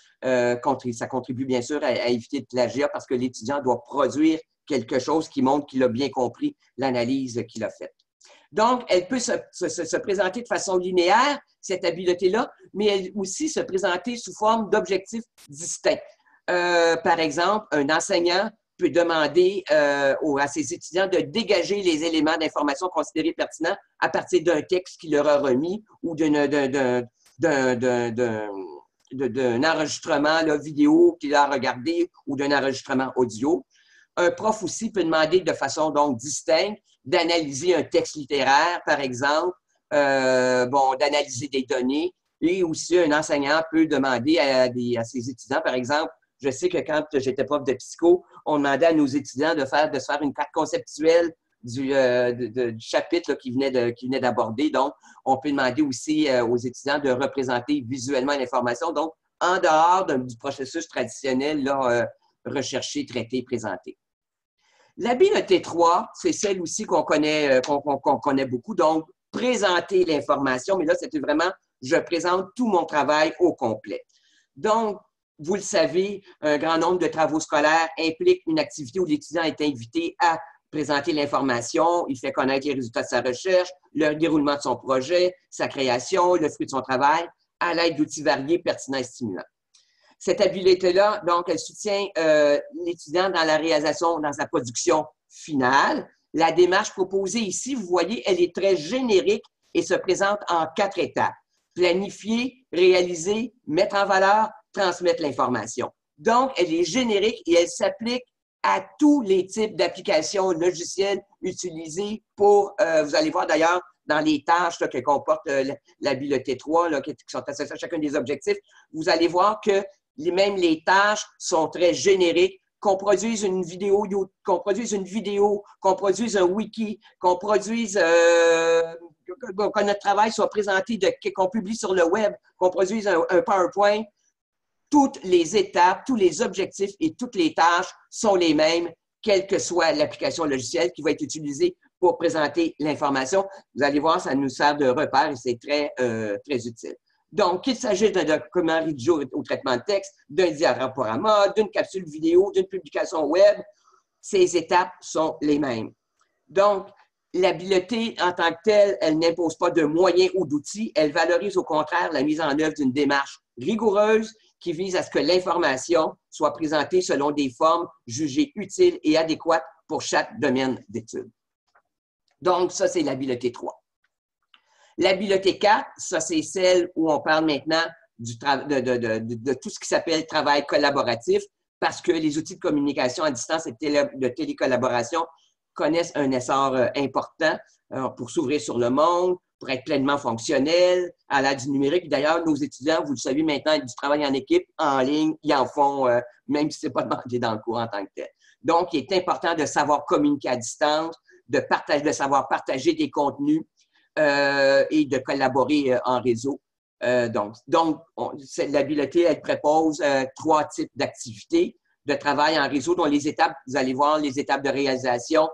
ça contribue bien sûr à éviter de plagiat parce que l'étudiant doit produire quelque chose qui montre qu'il a bien compris l'analyse qu'il a faite. Donc, elle peut se présenter de façon linéaire, cette habileté-là, mais elle aussi se présenter sous forme d'objectifs distincts. Par exemple, un enseignant peut demander à ses étudiants de dégager les éléments d'information considérés pertinents à partir d'un texte qu'il leur a remis ou d'un enregistrement là, vidéo qu'il a regardé ou d'un enregistrement audio. Un prof aussi peut demander de façon donc distincte d'analyser un texte littéraire, par exemple, d'analyser des données. Et aussi, un enseignant peut demander à ses étudiants, par exemple, je sais que quand j'étais prof de psycho, on demandait à nos étudiants de se faire une carte conceptuelle du chapitre là, qui venait d'aborder. Donc, on peut demander aussi aux étudiants de représenter visuellement l'information, donc en dehors du processus traditionnel là, recherché, traité, présenté. L'habileté 3, c'est celle aussi qu'on connaît beaucoup, donc présenter l'information, mais là, c'était vraiment, je présente tout mon travail au complet. Donc, vous le savez, un grand nombre de travaux scolaires impliquent une activité où l'étudiant est invité à présenter l'information, il fait connaître les résultats de sa recherche, le déroulement de son projet, sa création, le fruit de son travail, à l'aide d'outils variés, pertinents et stimulants. Cette habileté-là, donc, elle soutient l'étudiant dans la réalisation, dans sa production finale. La démarche proposée ici, vous voyez, elle est très générique et se présente en 4 étapes. Planifier, réaliser, mettre en valeur, transmettre l'information. Donc, elle est générique et elle s'applique à tous les types d'applications logicielles utilisées pour, vous allez voir d'ailleurs, dans les tâches là, que comporte l'habileté 3, là, qui sont associées à chacun des objectifs, vous allez voir que même les tâches sont très génériques, qu'on produise une vidéo, qu'on produise un wiki, qu'on produise, que notre travail soit présenté, qu'on publie sur le web, qu'on produise un PowerPoint. Toutes les étapes, tous les objectifs et toutes les tâches sont les mêmes, quelle que soit l'application logicielle qui va être utilisée pour présenter l'information. Vous allez voir, ça nous sert de repère et c'est très, très utile. Donc, qu'il s'agisse d'un document rédigé au traitement de texte, d'un diaporama, d'une capsule vidéo, d'une publication web, ces étapes sont les mêmes. Donc, l'habileté en tant que telle, elle n'impose pas de moyens ou d'outils, elle valorise au contraire la mise en œuvre d'une démarche rigoureuse qui vise à ce que l'information soit présentée selon des formes jugées utiles et adéquates pour chaque domaine d'étude. Donc, ça, c'est l'habileté 3. L'habileté 4, ça, c'est celle où on parle maintenant de tout ce qui s'appelle travail collaboratif, parce que les outils de communication à distance et de télécollaboration connaissent un essor important pour s'ouvrir sur le monde, pour être pleinement fonctionnel à l'aide du numérique. D'ailleurs, nos étudiants, vous le savez maintenant, du travail en équipe, en ligne, ils en font, même si ce n'est pas demandé dans le cours en tant que tel. Donc, il est important de savoir communiquer à distance, de savoir partager des contenus et de collaborer en réseau. Donc l'habileté, elle propose 3 types d'activités de travail en réseau dont les étapes, vous allez voir, les étapes de réalisation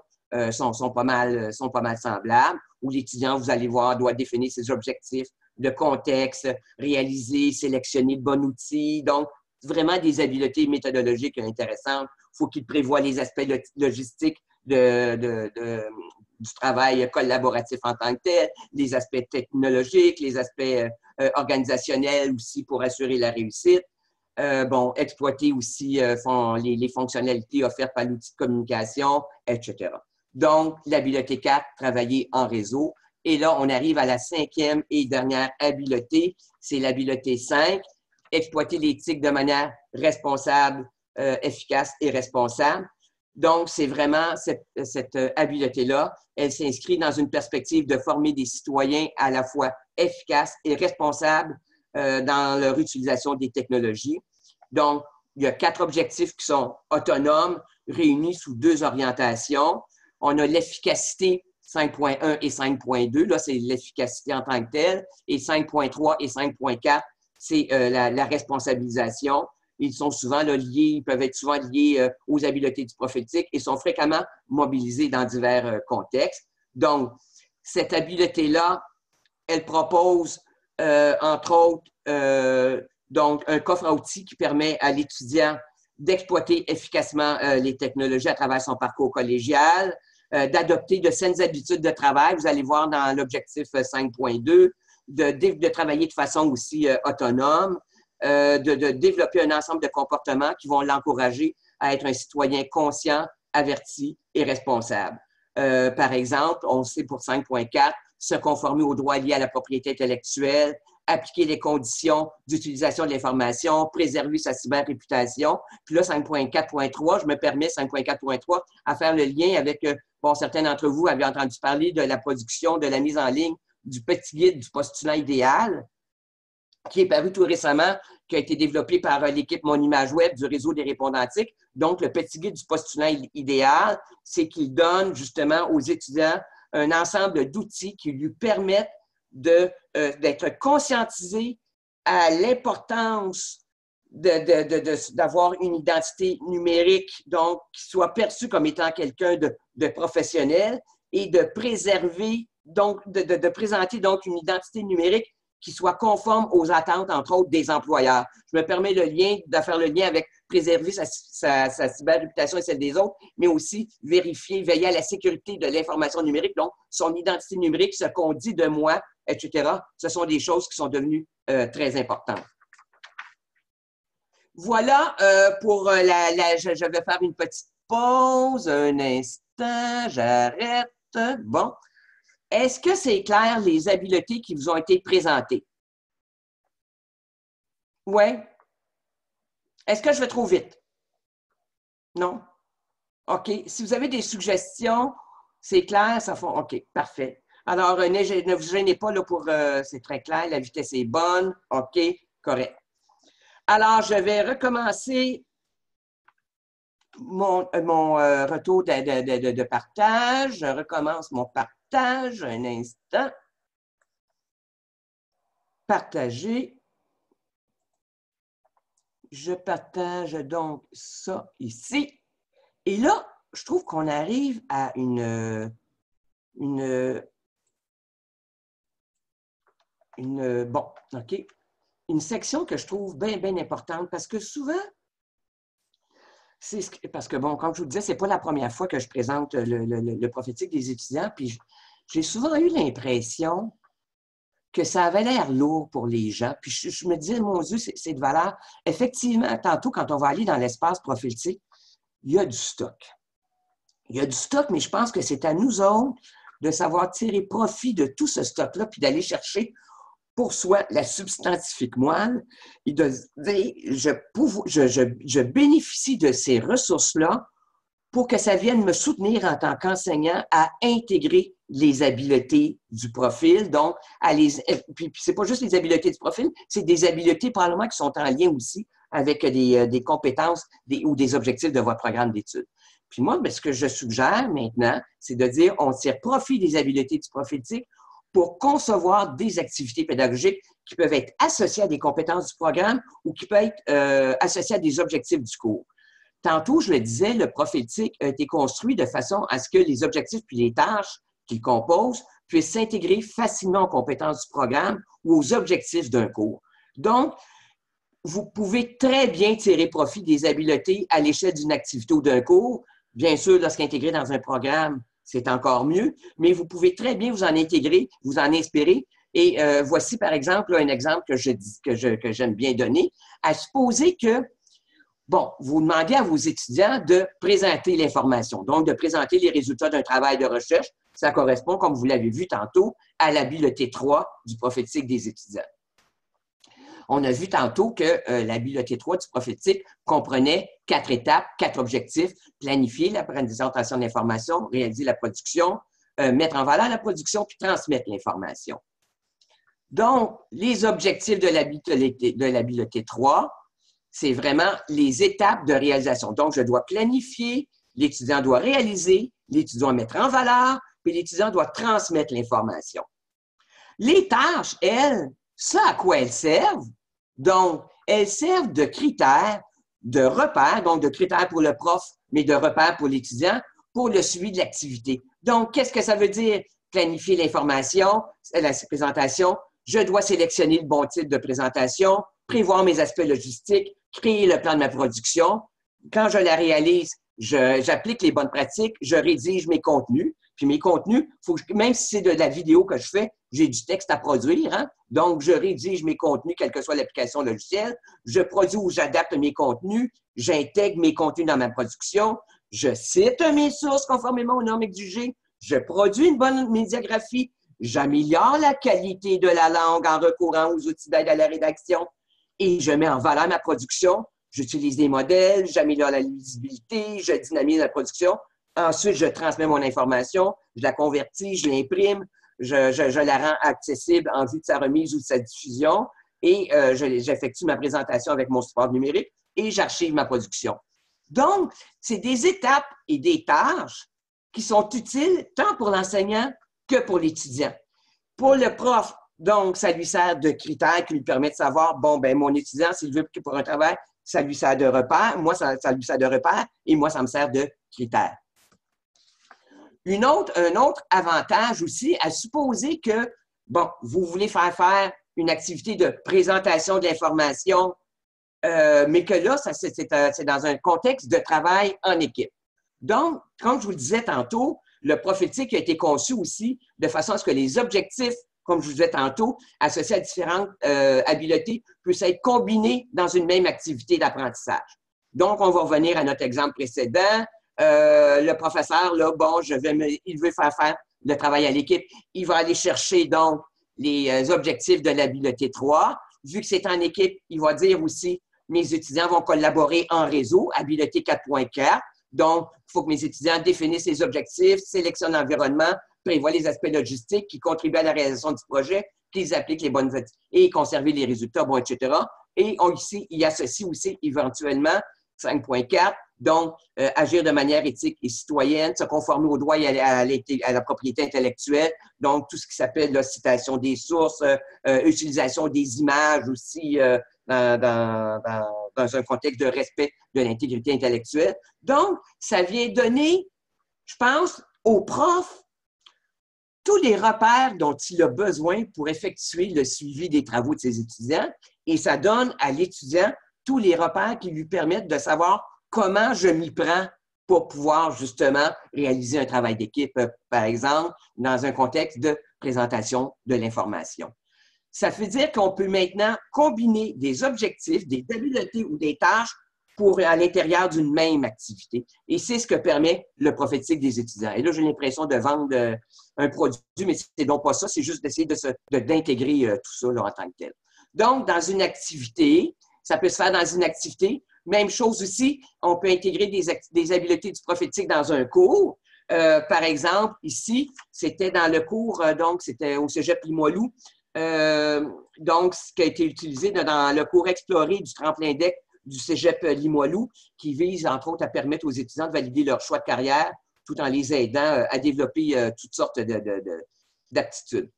sont pas mal semblables, où l'étudiant, vous allez voir, doit définir ses objectifs, de contexte, réaliser, sélectionner le bon outil. Donc, vraiment des habiletés méthodologiques intéressantes. Il faut qu'il prévoie les aspects logistiques du travail collaboratif en tant que tel, les aspects technologiques, les aspects organisationnels aussi pour assurer la réussite. Exploiter aussi les fonctionnalités offertes par l'outil de communication, etc. Donc, l'habileté 4, travailler en réseau. Et là, on arrive à la 5e et dernière habileté, c'est l'habileté 5, exploiter l'éthique de manière responsable, efficace et responsable. Donc, c'est vraiment cette habileté-là, elle s'inscrit dans une perspective de former des citoyens à la fois efficaces et responsables dans leur utilisation des technologies. Donc, il y a 4 objectifs qui sont autonomes, réunis sous 2 orientations. On a l'efficacité 5.1 et 5.2, là, c'est l'efficacité en tant que telle, et 5.3 et 5.4, c'est la responsabilisation. Ils sont souvent là, liés, ils peuvent être souvent liés aux habiletés du prophétique et sont fréquemment mobilisés dans divers contextes. Donc, cette habileté-là, elle propose, entre autres, donc un coffre à outils qui permet à l'étudiant d'exploiter efficacement les technologies à travers son parcours collégial, d'adopter de saines habitudes de travail. Vous allez voir dans l'objectif 5.2, de travailler de façon aussi autonome, de développer un ensemble de comportements qui vont l'encourager à être un citoyen conscient, averti et responsable. Par exemple, on sait pour 5.4, se conformer aux droits liés à la propriété intellectuelle, appliquer les conditions d'utilisation de l'information, préserver sa cyber-réputation. Puis là, 5.4.3, je me permets, 5.4.3, à faire le lien avec, certains d'entre vous avaient entendu parler de la production, de la mise en ligne du petit guide du postulant idéal, qui est paru tout récemment, qui a été développé par l'équipe Mon Image Web du réseau des répondantiques. Donc, le petit guide du postulant idéal, c'est qu'il donne justement aux étudiants un ensemble d'outils qui lui permettent d'être conscientisés à l'importance d'avoir une identité numérique, donc qui soit perçue comme étant quelqu'un de professionnel et de préserver, donc de présenter donc une identité numérique qui soit conforme aux attentes, entre autres, des employeurs. Je me permets de faire le lien avec préserver sa cyber-réputation et celle des autres, mais aussi veiller à la sécurité de l'information numérique, donc son identité numérique, ce qu'on dit de moi, etc. Ce sont des choses qui sont devenues très importantes. Voilà pour je vais faire une petite pause, un instant, j'arrête. Bon. Est-ce que c'est clair les habiletés qui vous ont été présentées? Oui? Est-ce que je vais trop vite? Non? OK. Si vous avez des suggestions, c'est clair, ça fait. OK, parfait. Alors, ne vous gênez pas là pour. C'est très clair, la vitesse est bonne. OK, correct. Alors, je vais recommencer mon retour de partage. Je recommence mon partage. Un instant. Partager. Je partage donc ça ici. Et là, je trouve qu'on arrive à une section que je trouve bien, bien importante parce que souvent, parce que, comme je vous le disais, ce n'est pas la première fois que je présente le prophétique des étudiants, puis j'ai souvent eu l'impression que ça avait l'air lourd pour les gens. Puis je me disais, mon Dieu, c'est de valeur. Effectivement, tantôt, quand on va aller dans l'espace prophétique, il y a du stock. Il y a du stock, mais je pense que c'est à nous autres de savoir tirer profit de tout ce stock-là, puis d'aller chercher pour soi la substantifique moelle et de dire, je bénéficie de ces ressources-là pour que ça vienne me soutenir en tant qu'enseignant à intégrer les habiletés du profil. Donc, puis c'est pas juste les habiletés du profil, c'est des habiletés probablement qui sont en lien aussi avec des compétences ou des objectifs de votre programme d'études. Puis moi, ce que je suggère maintenant, c'est de dire on tire profit des habiletés du prophétique pour concevoir des activités pédagogiques qui peuvent être associées à des compétences du programme ou qui peuvent être associées à des objectifs du cours. Tantôt, je le disais, le prophétique a été construit de façon à ce que les objectifs puis les tâches qu'il compose puissent s'intégrer facilement aux compétences du programme ou aux objectifs d'un cours. Donc, vous pouvez très bien tirer profit des habiletés à l'échelle d'une activité ou d'un cours. Bien sûr, lorsqu'intégré dans un programme, c'est encore mieux, mais vous pouvez très bien vous en intégrer, vous en inspirer. Et voici, par exemple, un exemple que j'aime bien donner. À supposer que, bon, vous demandez à vos étudiants de présenter l'information, donc de présenter les résultats d'un travail de recherche. Ça correspond, comme vous l'avez vu tantôt, à l'habileté 3 du prophétique des étudiants. On a vu tantôt que l'habileté 3 du prophétique comprenait 4 étapes, 4 objectifs: planifier la présentation de l'information, réaliser la production, mettre en valeur la production, puis transmettre l'information. Donc, les objectifs de l'habileté 3, c'est vraiment les étapes de réalisation. Donc, je dois planifier, l'étudiant doit réaliser, l'étudiant doit mettre en valeur, puis l'étudiant doit transmettre l'information. Les tâches, elles, ce à quoi elles servent, donc, elles servent de critères, de repères, donc de critères pour le prof, mais de repères pour l'étudiant, pour le suivi de l'activité. Donc, qu'est-ce que ça veut dire? Planifier l'information, la présentation. Je dois sélectionner le bon type de présentation, prévoir mes aspects logistiques, créer le plan de ma production. Quand je la réalise, j'applique les bonnes pratiques, je rédige mes contenus. Puis mes contenus, même si c'est de la vidéo que je fais, j'ai du texte à produire. Hein? Donc, je rédige mes contenus, quelle que soit l'application logicielle. Je produis ou j'adapte mes contenus. J'intègre mes contenus dans ma production. Je cite mes sources conformément aux normes exigées. Je produis une bonne médiagraphie. J'améliore la qualité de la langue en recourant aux outils d'aide à la rédaction. Et je mets en valeur ma production. J'utilise des modèles, j'améliore la lisibilité, je dynamise la production. Ensuite, je transmets mon information, je la convertis, je l'imprime, je la rends accessible en vue de sa remise ou de sa diffusion et j'effectue ma présentation avec mon support numérique et j'archive ma production. Donc, c'est des étapes et des tâches qui sont utiles tant pour l'enseignant que pour l'étudiant. Pour le prof, donc, ça lui sert de critères qui lui permettent de savoir, bon, ben mon étudiant, s'il veut pour un travail, ça lui sert de repère, moi, ça lui sert de repère et moi, ça me sert de critères. Un autre avantage aussi, à supposer que, bon, vous voulez faire une activité de présentation de l'information, mais que là, c'est dans un contexte de travail en équipe. Donc, comme je vous le disais tantôt, le prophétique a été conçu aussi de façon à ce que les objectifs, comme je vous disais tantôt, associés à différentes habiletés, puissent être combinés dans une même activité d'apprentissage. Donc, on va revenir à notre exemple précédent. Le professeur, là, bon, il veut faire le travail à l'équipe. Il va aller chercher, donc, les objectifs de l'habileté 3. Vu que c'est en équipe, il va dire aussi, mes étudiants vont collaborer en réseau, habileté 4.4. Donc, il faut que mes étudiants définissent les objectifs, sélectionnent l'environnement, prévoient les aspects logistiques qui contribuent à la réalisation du projet, qu'ils appliquent les bonnes et conserver les résultats, bon, etc. Et ici, il associe aussi éventuellement 5.4, donc agir de manière éthique et citoyenne, se conformer aux droits et à la propriété intellectuelle, donc tout ce qui s'appelle la citation des sources, utilisation des images aussi dans un contexte de respect de l'intégrité intellectuelle. Donc, ça vient donner, je pense, au prof tous les repères dont il a besoin pour effectuer le suivi des travaux de ses étudiants et ça donne à l'étudiant tous les repères qui lui permettent de savoir comment je m'y prends pour pouvoir justement réaliser un travail d'équipe, par exemple, dans un contexte de présentation de l'information. Ça veut dire qu'on peut maintenant combiner des objectifs, des habiletés ou des tâches à l'intérieur d'une même activité. Et c'est ce que permet le prophétique des étudiants. Et là, j'ai l'impression de vendre un produit, mais c'est donc pas ça, c'est juste d'essayer d'intégrer tout ça là, en tant que tel. Donc, dans une activité, ça peut se faire dans une activité. Même chose aussi, on peut intégrer des habiletés du prophétique dans un cours. Par exemple, ici, c'était dans le cours, donc c'était au Cégep Limoilou, donc ce qui a été utilisé dans le cours Explorer du tremplin deck du Cégep Limoilou, qui vise, entre autres, à permettre aux étudiants de valider leur choix de carrière tout en les aidant à développer toutes sortes d'aptitudes.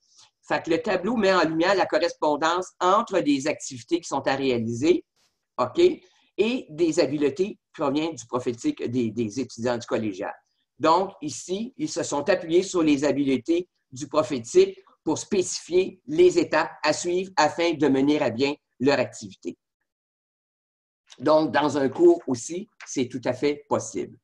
Fait que le tableau met en lumière la correspondance entre des activités qui sont à réaliser, OK, et des habiletés qui proviennent du prophétique des étudiants du collégial. Donc, ici, ils se sont appuyés sur les habiletés du profil type pour spécifier les étapes à suivre afin de mener à bien leur activité. Donc, dans un cours aussi, c'est tout à fait possible.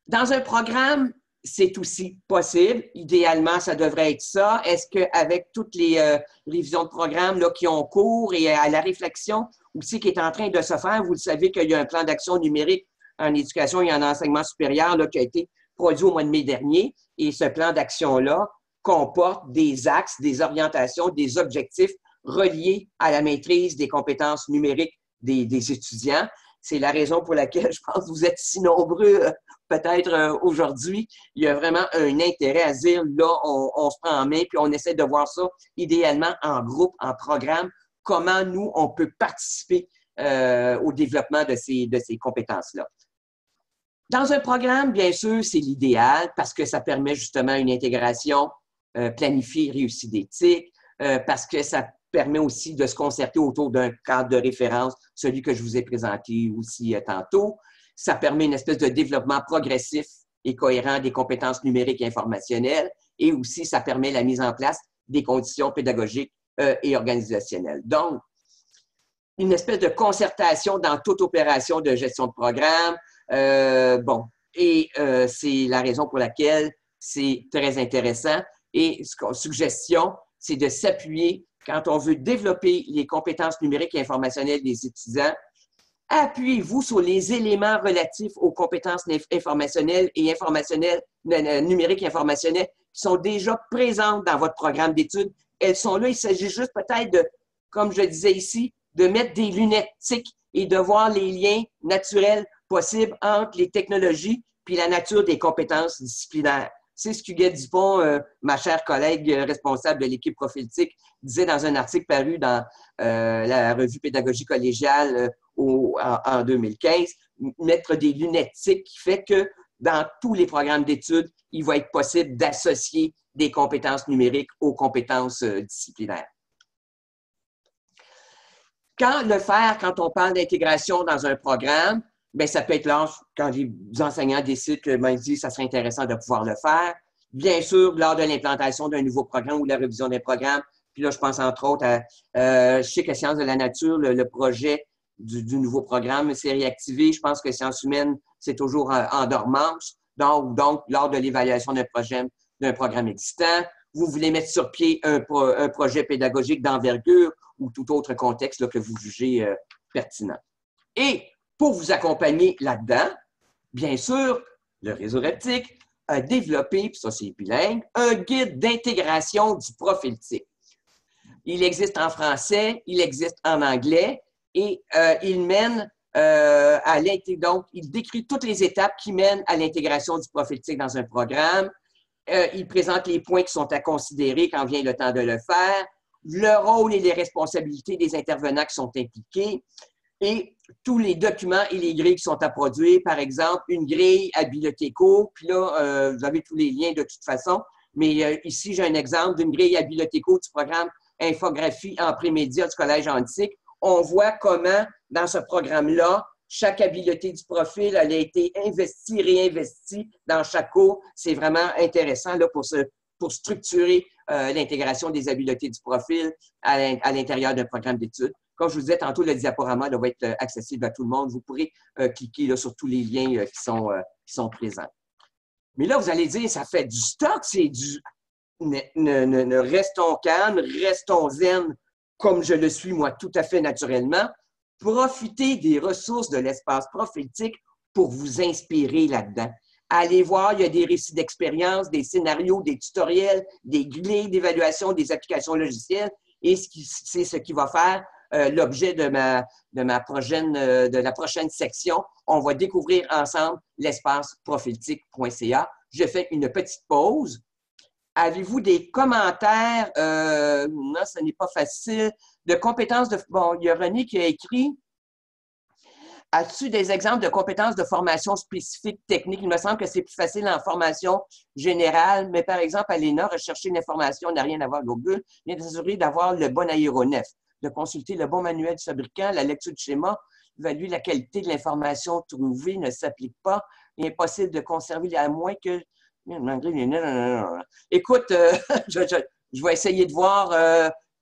Dans un programme, c'est aussi possible. Idéalement, ça devrait être ça. Est-ce qu'avec toutes les révisions de programme là, qui ont cours et à la réflexion aussi qui est en train de se faire, vous le savez qu'il y a un plan d'action numérique en éducation et en enseignement supérieur là, qui a été produit au mois de mai dernier. Et ce plan d'action-là comporte des axes, des orientations, des objectifs reliés à la maîtrise des compétences numériques des étudiants. C'est la raison pour laquelle je pense que vous êtes si nombreux peut-être aujourd'hui. Il y a vraiment un intérêt à dire, là, on se prend en main, puis on essaie de voir ça idéalement en groupe, en programme, comment nous, on peut participer au développement de ces compétences-là. Dans un programme, bien sûr, c'est l'idéal parce que ça permet justement une intégration planifiée, réussie d'éthique, parce que ça permet aussi de se concerter autour d'un cadre de référence, celui que je vous ai présenté aussi tantôt. Ça permet une espèce de développement progressif et cohérent des compétences numériques et informationnelles et aussi ça permet la mise en place des conditions pédagogiques et organisationnelles. Donc, une espèce de concertation dans toute opération de gestion de programme. C'est la raison pour laquelle c'est très intéressant. Et suggestion, c'est de s'appuyer quand on veut développer les compétences numériques et informationnelles des étudiants. Appuyez-vous sur les éléments relatifs aux compétences informationnelles et numériques et informationnelles qui sont déjà présentes dans votre programme d'études. Elles sont là. Il s'agit juste peut-être de, comme je disais ici, de mettre des lunettes TIC et de voir les liens naturels possibles entre les technologies puis la nature des compétences disciplinaires. C'est ce qu'Huguette Dupont, ma chère collègue responsable de l'équipe Profil TIC, disait dans un article paru dans la revue Pédagogie collégiale en 2015, mettre des lunettes TIC qui fait que dans tous les programmes d'études, il va être possible d'associer des compétences numériques aux compétences disciplinaires. Quand on parle d'intégration dans un programme, bien, ça peut être là quand les enseignants décident que ils disent que ça serait intéressant de pouvoir le faire. Bien sûr, lors de l'implantation d'un nouveau programme ou la révision d'un programme. Puis là, je pense entre autres à je sais que Sciences de la nature, le projet du nouveau programme s'est réactivé. Je pense que Sciences humaines, c'est toujours en dormance. Donc, lors de l'évaluation d'un programme existant, vous voulez mettre sur pied un projet pédagogique d'envergure ou tout autre contexte là, que vous jugez pertinent. Et pour vous accompagner là-dedans, bien sûr, le réseau Reptic a développé, puis ça c'est bilingue, un guide d'intégration du profil TIC. Il existe en français, il existe en anglais et il mène donc il décrit toutes les étapes qui mènent à l'intégration du profil TIC dans un programme. Il présente les points qui sont à considérer quand vient le temps de le faire, le rôle et les responsabilités des intervenants qui sont impliqués et tous les documents et les grilles qui sont à produire. Par exemple, une grille à bibliothéco, puis là, vous avez tous les liens de toute façon, mais ici, j'ai un exemple d'une grille à bibliothéco du programme Infographie en prémédia du Collège antique. On voit comment, dans ce programme-là, chaque habileté du profil elle a été investie, réinvestie dans chaque cours. C'est vraiment intéressant là, pour structurer l'intégration des habiletés du profil à l'intérieur d'un programme d'études. Comme je vous disais tantôt, le diaporama va être accessible à tout le monde. Vous pourrez cliquer là, sur tous les liens qui sont présents. Mais là, vous allez dire, ça fait du stock, c'est du... Restons calmes, restons zen, comme je le suis moi tout à fait naturellement. Profitez des ressources de l'espace Profil TIC pour vous inspirer là-dedans. Allez voir, il y a des récits d'expérience, des scénarios, des tutoriels, des grilles d'évaluation des applications logicielles et c'est ce qui va faire l'objet de la prochaine section. On va découvrir ensemble l'espace profiltic.ca. Je fais une petite pause. Avez-vous des commentaires? Non, ce n'est pas facile. De compétences de... Bon, il y a René qui a écrit as-tu des exemples de compétences de formation spécifique technique? Il me semble que c'est plus facile en formation générale, mais par exemple, à l'ENA, rechercher une information n'a rien à voir avec l'obus, bien s'assurer d'avoir le bon aéronef, de consulter le bon manuel du fabricant, la lecture du schéma, évaluer la qualité de l'information trouvée ne s'applique pas. Il est impossible de conserver, à moins que Écoute, je vais essayer de voir,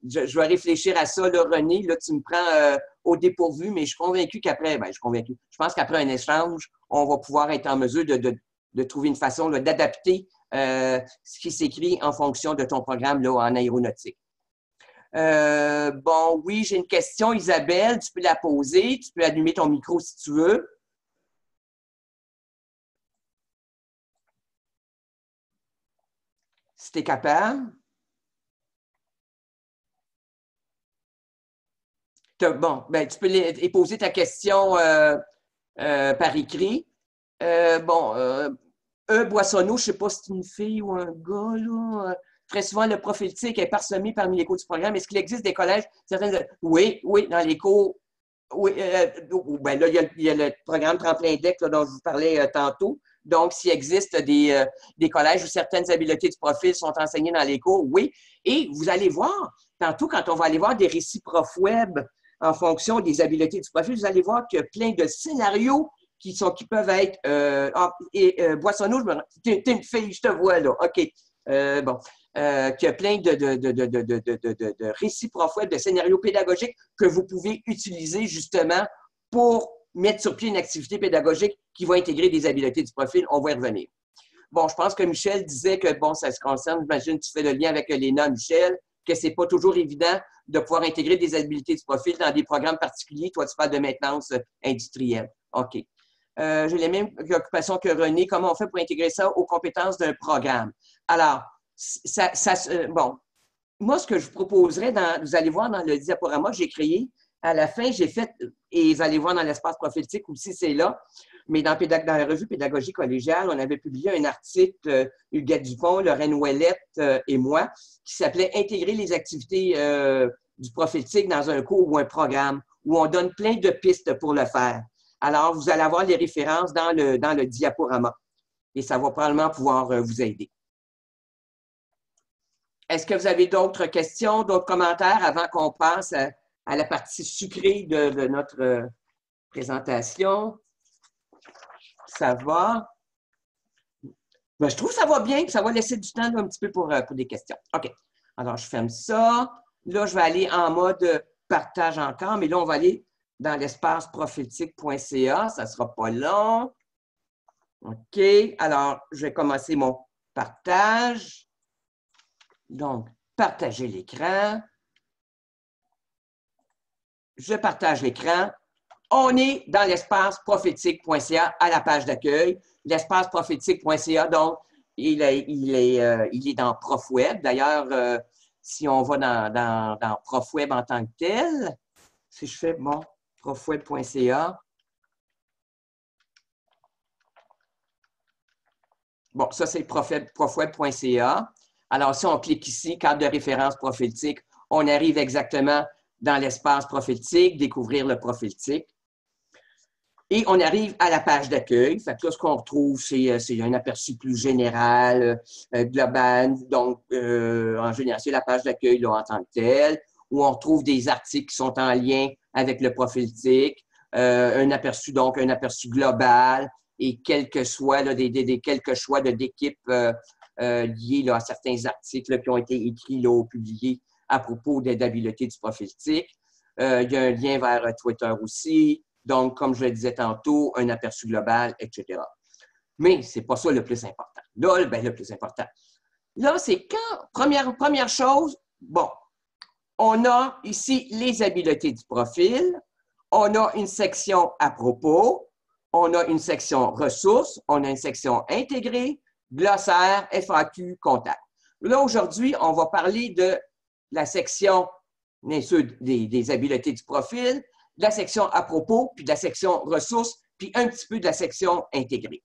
je vais réfléchir à ça, là, René. Là, tu me prends au dépourvu, mais je suis convaincu qu'après, je suis convaincu. Je pense qu'après un échange, on va pouvoir être en mesure de trouver une façon d'adapter ce qui s'écrit en fonction de ton programme là, en aéronautique. Bon, oui, j'ai une question, Isabelle, tu peux la poser, tu peux allumer ton micro si tu veux. Si tu es capable. Bon, ben, tu peux poser ta question par écrit. Boissonneau, je ne sais pas si c'est une fille ou un gars, là. Très souvent, le prophétique est parsemé parmi les cours du programme. Est-ce qu'il existe des collèges? Oui, dans les cours. Oui, ben là, il y a le programme Tremplin Deck là, dont je vous parlais tantôt. Donc, s'il existe des collèges où certaines habiletés du profil sont enseignées dans les cours, oui. Et vous allez voir, tantôt, quand on va aller voir des récits prof web en fonction des habiletés du profil, vous allez voir qu'il y a plein de scénarios qui peuvent être... Boissonneau, t'es une fille, je te vois là. OK. Qu'il y a plein de récits prof web, de scénarios pédagogiques que vous pouvez utiliser justement pour mettre sur pied une activité pédagogique qui va intégrer des habiletés du profil. On va y revenir. Bon, je pense que Michel disait que, bon, ça se concerne, j'imagine que tu fais le lien avec Léna, Michel, que c'est pas toujours évident de pouvoir intégrer des habiletés du profil dans des programmes particuliers. Toi, tu parles de maintenance industrielle. OK. J'ai les mêmes occupations que René. Comment on fait pour intégrer ça aux compétences d'un programme? Alors, bon, moi, ce que je vous proposerais, vous allez voir dans le diaporama que j'ai créé, à la fin, j'ai fait, et vous allez voir dans l'espace prophétique aussi, c'est là, mais dans la revue Pédagogie collégiale, on avait publié un article, Huguette Dupont, Lorraine Ouellette et moi, qui s'appelait « Intégrer les activités du prophétique dans un cours ou un programme », où on donne plein de pistes pour le faire. Alors, vous allez avoir les références dans le diaporama et ça va probablement pouvoir vous aider. Est-ce que vous avez d'autres questions, d'autres commentaires avant qu'on passe à la partie sucrée de notre présentation? Ça va? Ben, je trouve que ça va bien, puis ça va laisser du temps là, un petit peu pour des questions. OK. Alors, je ferme ça. Là, je vais aller en mode partage encore, mais là, on va aller dans l'espace prophétique.ca. Ça ne sera pas long. OK. Alors, je vais commencer mon partage. Donc, partager l'écran. Je partage l'écran. On est dans l'espace prophétique.ca à la page d'accueil. L'espace prophétique.ca, donc, il est dans ProfWeb. D'ailleurs, si on va dans ProfWeb en tant que tel, si je fais, bon, profweb.ca. Bon, ça, c'est profweb.ca. Alors, si on clique ici, cadre de référence prophétique, on arrive exactement dans l'espace prophétique, découvrir le prophétique. Et on arrive à la page d'accueil. Fait que là, ce qu'on retrouve, c'est un aperçu plus général, global. Donc, en général, c'est la page d'accueil en tant que telle, où on retrouve des articles qui sont en lien avec le prophétique, un aperçu global et quelques choix d'équipes liés là, à certains articles là, qui ont été écrits là, ou publiés à propos d'habiletés du prophétique. Il y a un lien vers Twitter aussi. Donc, comme je le disais tantôt, un aperçu global, etc. Mais ce n'est pas ça le plus important. Là, ben, le plus important. Là, c'est quand, première chose, bon, on a ici les habiletés du profil, on a une section à propos, on a une section ressources, on a une section intégrée, glossaire, FAQ, contact. Là, aujourd'hui, on va parler de la section, bien sûr, des habiletés du profil, de la section à propos, puis de la section ressources, puis un petit peu de la section intégrée.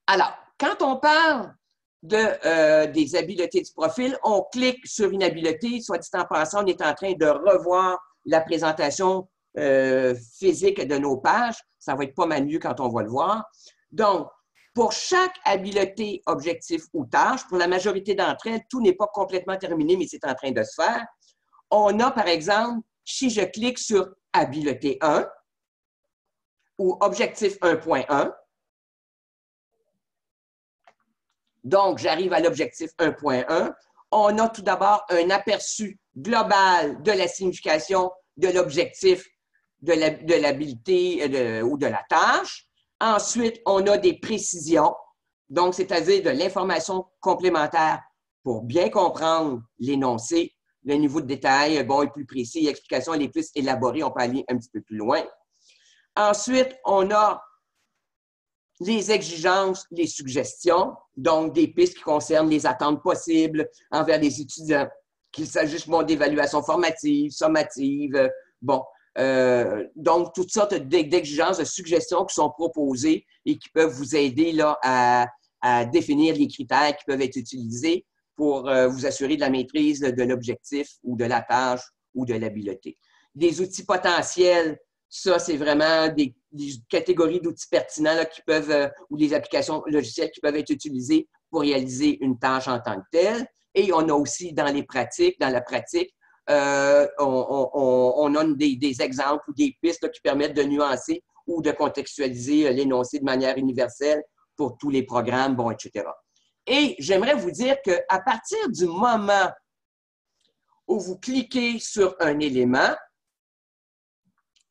Alors, quand on parle des habiletés du profil, on clique sur une habileté, soit dit en passant, on est en train de revoir la présentation physique de nos pages. Ça va être pas mal mieux quand on va le voir. Donc, pour chaque habileté, objectif ou tâche, pour la majorité d'entre elles, tout n'est pas complètement terminé, mais c'est en train de se faire. On a, par exemple, si je clique sur habileté 1 ou objectif 1.1, Donc, j'arrive à l'objectif 1.1. On a tout d'abord un aperçu global de la signification de l'objectif de l'habilité ou de la tâche. Ensuite, on a des précisions, donc c'est-à-dire de l'information complémentaire pour bien comprendre l'énoncé. Le niveau de détail, bon, est plus précis, l'explication elle est plus élaborée, on peut aller un petit peu plus loin. Ensuite, on a les exigences, les suggestions, donc des pistes qui concernent les attentes possibles envers les étudiants, qu'il s'agisse d'évaluation formative, sommative, donc toutes sortes d'exigences, de suggestions qui sont proposées et qui peuvent vous aider là, à définir les critères qui peuvent être utilisés pour vous assurer de la maîtrise de l'objectif ou de la tâche ou de l'habileté. Des outils potentiels, ça, c'est vraiment des catégories d'outils pertinents là, qui peuvent, ou des applications logicielles qui peuvent être utilisées pour réaliser une tâche en tant que telle. Et on a aussi dans la pratique, on a des exemples ou des pistes là, qui permettent de nuancer ou de contextualiser l'énoncé de manière universelle pour tous les programmes, bon, etc. Et j'aimerais vous dire qu'à partir du moment où vous cliquez sur un élément,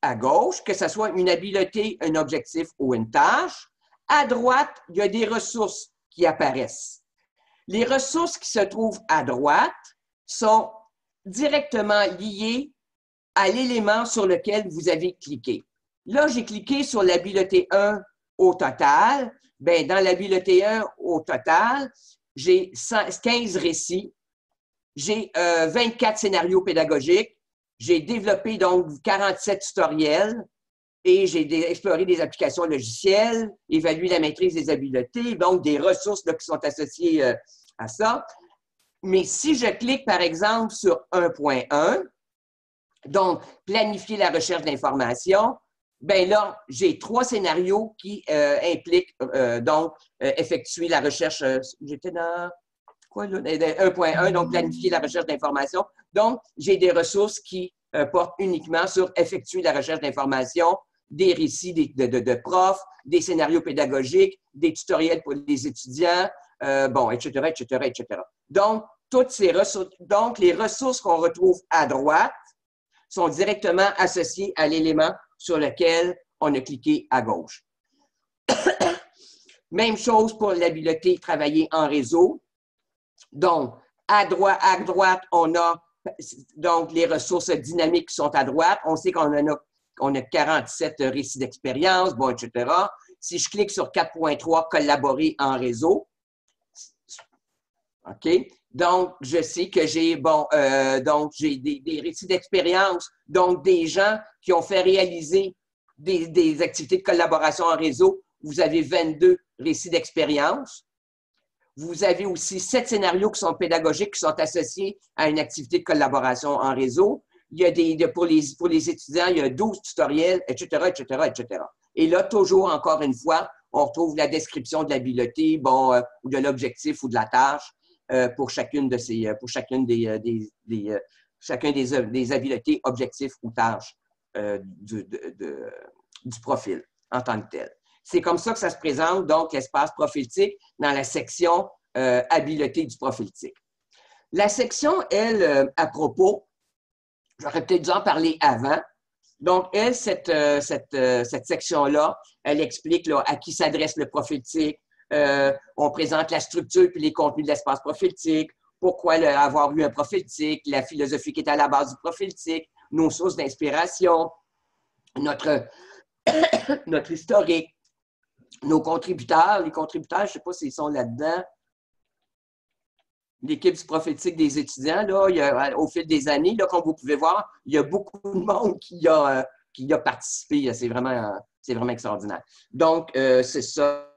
à gauche, que ce soit une habileté, un objectif ou une tâche. À droite, il y a des ressources qui apparaissent. Les ressources qui se trouvent à droite sont directement liées à l'élément sur lequel vous avez cliqué. Là, j'ai cliqué sur l'habileté 1 au total. Bien, dans l'habileté 1 au total, j'ai 15 récits, j'ai 24 scénarios pédagogiques, j'ai développé donc 47 tutoriels et j'ai exploré des applications logicielles, évalué la maîtrise des habiletés, donc des ressources là, qui sont associées à ça. Mais si je clique, par exemple, sur 1.1, donc planifier la recherche d'informations, bien là, j'ai 3 scénarios qui impliquent effectuer la recherche. J'étais dans quoi là? 1.1, donc planifier la recherche d'informations. Donc, j'ai des ressources qui portent uniquement sur effectuer la recherche d'informations, des récits de profs, des scénarios pédagogiques, des tutoriels pour les étudiants, etc., etc., etc. Donc, toutes ces ressources, donc les ressources qu'on retrouve à droite sont directement associées à l'élément sur lequel on a cliqué à gauche. Même chose pour l'habileté travailler en réseau. Donc, à droite, on a donc les ressources dynamiques qui sont à droite. On sait qu'on a 47 récits d'expérience, bon, etc. Si je clique sur 4.3, collaborer en réseau, OK? Donc, je sais que j'ai des récits d'expérience, donc des gens qui ont fait réaliser des activités de collaboration en réseau. Vous avez 22 récits d'expérience. Vous avez aussi 7 scénarios qui sont pédagogiques, qui sont associés à une activité de collaboration en réseau. Il y a pour les étudiants, il y a 12 tutoriels, etc., etc., etc. Et là, toujours, encore une fois, on retrouve la description de l'habileté, ou de l'objectif ou de la tâche pour chacune de ces, chacun des habiletés, objectifs ou tâches du profil en tant que tel. C'est comme ça que ça se présente, donc, l'espace profil TIC dans la section habileté du profil TIC. La section, elle, à propos, j'aurais peut-être dû en parler avant. Donc, elle, cette section-là, elle explique là, à qui s'adresse le profil TIC. On présente la structure puis les contenus de l'espace profil TIC, pourquoi avoir eu un profil TIC, la philosophie qui est à la base du profil TIC, nos sources d'inspiration, notre historique, nos contributeurs. Les contributeurs, je ne sais pas s'ils sont là-dedans. L'équipe du profil TIC des étudiants, là, au fil des années, là, comme vous pouvez voir, il y a beaucoup de monde qui a participé. C'est vraiment extraordinaire. Donc, c'est ça,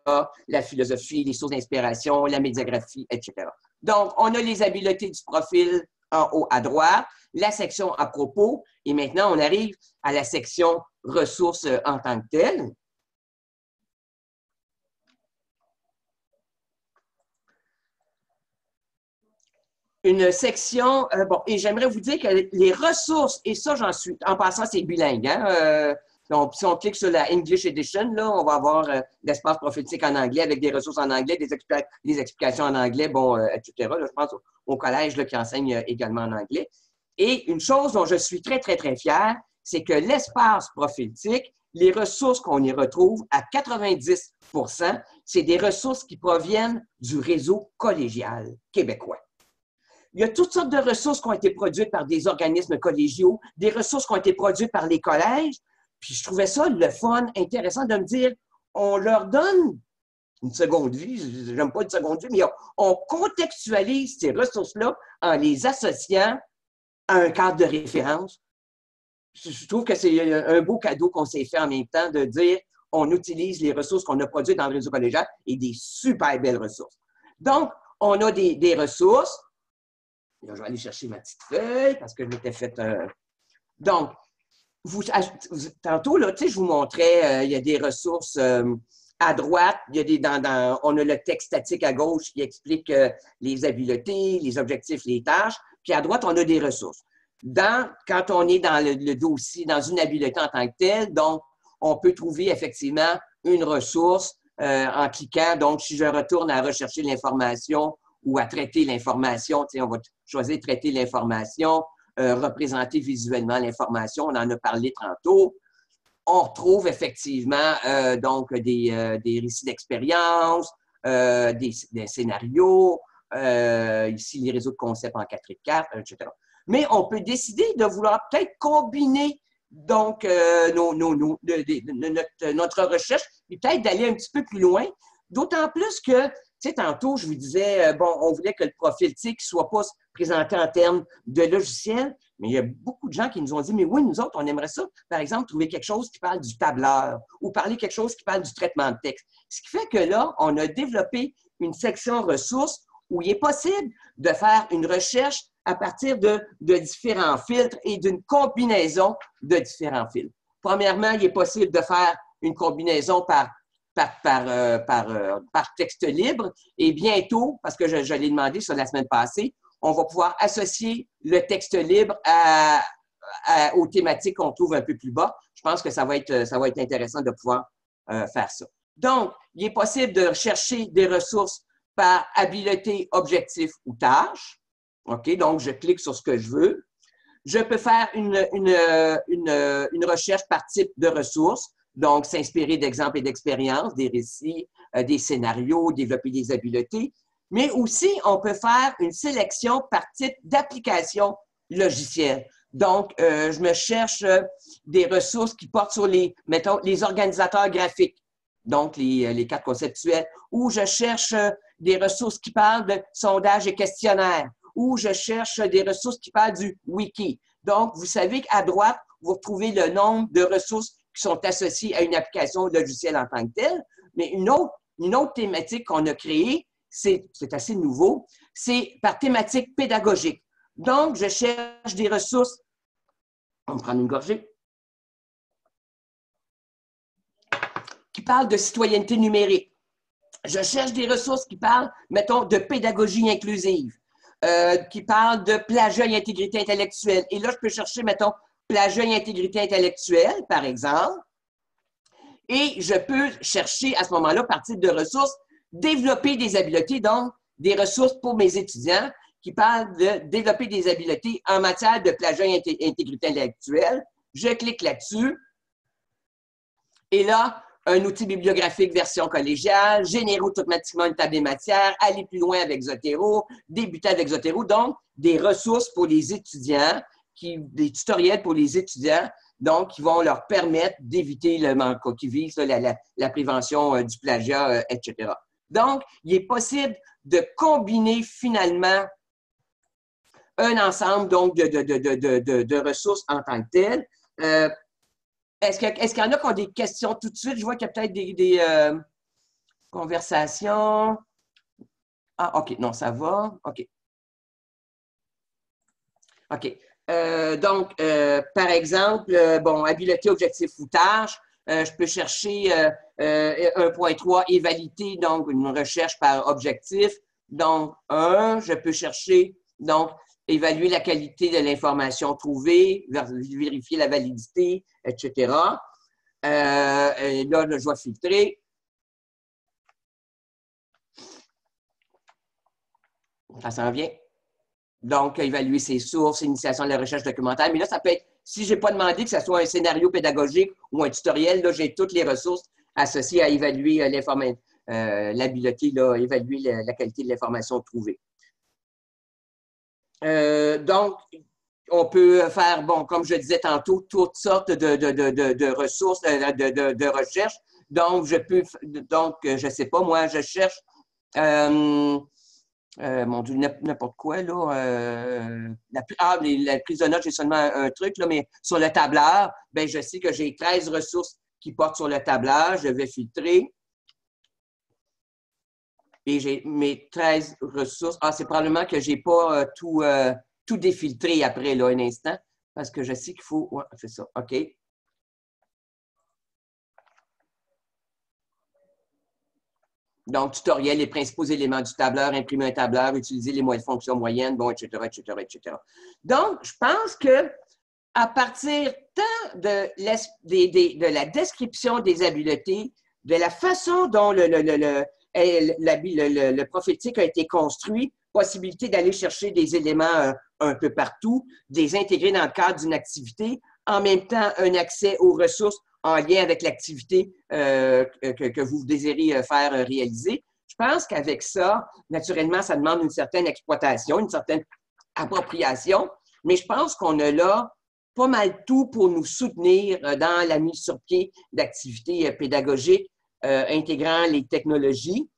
la philosophie, les sources d'inspiration, la médiagraphie, etc. Donc, on a les habiletés du profil en haut à droite, la section à propos, et maintenant, on arrive à la section ressources en tant que telle. Une section, et j'aimerais vous dire que les ressources, et ça, en passant, c'est bilingue, hein, Donc, si on clique sur la English Edition, là, on va avoir l'espace prophétique en anglais avec des ressources en anglais, des explications en anglais, bon, etc. Là, je pense au collège là, qui enseigne également en anglais. Et une chose dont je suis très, très, très fier, c'est que l'espace prophétique, les ressources qu'on y retrouve, à 90 %, c'est des ressources qui proviennent du réseau collégial québécois. Il y a toutes sortes de ressources qui ont été produites par des organismes collégiaux, des ressources qui ont été produites par les collèges. Puis je trouvais ça le fun, intéressant de me dire, on leur donne une seconde vie, j'aime pas une seconde vie, mais on contextualise ces ressources-là en les associant à un cadre de référence. Je trouve que c'est un beau cadeau qu'on s'est fait en même temps de dire, on utilise les ressources qu'on a produites dans le réseau collégial et des super belles ressources. Donc, on a des ressources. Là, je vais aller chercher ma petite feuille parce que je m'étais fait... Donc, tantôt, là, tu sais, je vous montrais, il y a des ressources à droite, il y a on a le texte statique à gauche qui explique les habiletés, les objectifs, les tâches, puis à droite, on a des ressources. Quand on est dans le dossier, dans une habileté en tant que telle, donc, on peut trouver effectivement une ressource en cliquant. Donc, si je retourne à rechercher l'information ou à traiter l'information, tu sais, on va choisir traiter l'information, représenter visuellement l'information, on en a parlé tantôt. On retrouve effectivement donc des récits d'expérience, des scénarios, ici les réseaux de concepts en 4x4, etc. Mais on peut décider de vouloir peut-être combiner donc notre recherche et peut-être d'aller un petit peu plus loin, d'autant plus que, tu sais, tantôt, je vous disais, bon, on voulait que le profil TIC ne soit pas présenté en termes de logiciel, mais il y a beaucoup de gens qui nous ont dit, mais oui, nous autres, on aimerait ça, par exemple, trouver quelque chose qui parle du tableur ou parler quelque chose qui parle du traitement de texte. Ce qui fait que là, on a développé une section ressources où il est possible de faire une recherche à partir de différents filtres et d'une combinaison de différents filtres. Premièrement, il est possible de faire une combinaison par texte libre et bientôt, parce que je l'ai demandé sur la semaine passée, on va pouvoir associer le texte libre aux thématiques qu'on trouve un peu plus bas. Je pense que ça va être intéressant de pouvoir faire ça. Donc, il est possible de chercher des ressources par habileté, objectif ou tâche. OK, donc je clique sur ce que je veux. Je peux faire une recherche par type de ressources, donc s'inspirer d'exemples et d'expériences, des récits, des scénarios, développer des habiletés. Mais aussi, on peut faire une sélection par type d'application logicielle. Donc, je me cherche des ressources qui portent sur mettons, les organisateurs graphiques, donc les cartes conceptuelles, ou je cherche des ressources qui parlent de sondages et questionnaires, ou je cherche des ressources qui parlent du wiki. Donc, vous savez qu'à droite, vous retrouvez le nombre de ressources qui sont associées à une application logicielle en tant que telle, mais une autre thématique qu'on a créée, c'est assez nouveau, c'est par thématique pédagogique. Donc, je cherche des ressources. On va prendre une gorgée. Qui parlent de citoyenneté numérique. Je cherche des ressources qui parlent, mettons, de pédagogie inclusive, qui parlent de plagiat et intégrité intellectuelle. Et là, je peux chercher, mettons, plagiat et intégrité intellectuelle, par exemple. Et je peux chercher, à ce moment-là, par type de ressources, développer des habiletés, donc des ressources pour mes étudiants qui parlent de développer des habiletés en matière de plagiat et intégrité intellectuelle. Je clique là-dessus. Et là, un outil bibliographique version collégiale, générer automatiquement une table des matières, aller plus loin avec Zotero, débuter avec Zotero. Donc, des ressources pour les étudiants, des tutoriels pour les étudiants, donc, qui vont leur permettre d'éviter le manque, qui visent la prévention du plagiat, etc. Donc, il est possible de combiner finalement un ensemble donc, de ressources en tant que telles. Est-ce qu'il y en a qui ont des questions tout de suite? Je vois qu'il y a peut-être des conversations. Ah, OK. Non, ça va. OK. OK. Donc, par exemple, bon, habileté, objectif ou tâche. Je peux chercher 1.3 et valider, donc une recherche par objectif. Donc, je peux chercher, donc, évaluer la qualité de l'information trouvée, vérifier la validité, etc. Et là, je vais filtrer. Ça s'en vient. Donc, évaluer ses sources, initiation de la recherche documentaire. Mais là, ça peut être, si je n'ai pas demandé que ce soit un scénario pédagogique ou un tutoriel, là, j'ai toutes les ressources associées à évaluer l'habileté, évaluer la qualité de l'information trouvée. Donc, on peut faire, bon, comme je disais tantôt, toutes sortes de ressources, de recherche. Donc, je ne sais pas, moi, je cherche, mon Dieu, n'importe quoi, là. La prise de notes, j'ai seulement un truc, là, mais sur le tableur, ben, je sais que j'ai 13 ressources qui portent sur le tableur. Je vais filtrer. Et j'ai mes 13 ressources. Ah, c'est probablement que je n'ai pas tout défiltré après, là, un instant, parce que je sais qu'il faut... Ouais, c'est ça. OK. Donc, tutoriel, les principaux éléments du tableur, imprimer un tableur, utiliser les fonctions moyennes, bon, etc., etc., etc. Donc, je pense que à partir tant de la description des habiletés, de la façon dont le prophétique a été construit, possibilité d'aller chercher des éléments un peu partout, des intégrer dans le cadre d'une activité, en même temps un accès aux ressources en lien avec l'activité que vous désirez faire réaliser. Je pense qu'avec ça, naturellement, ça demande une certaine exploitation, une certaine appropriation, mais je pense qu'on a là pas mal tout pour nous soutenir dans la mise sur pied d'activités pédagogiques intégrant les technologies,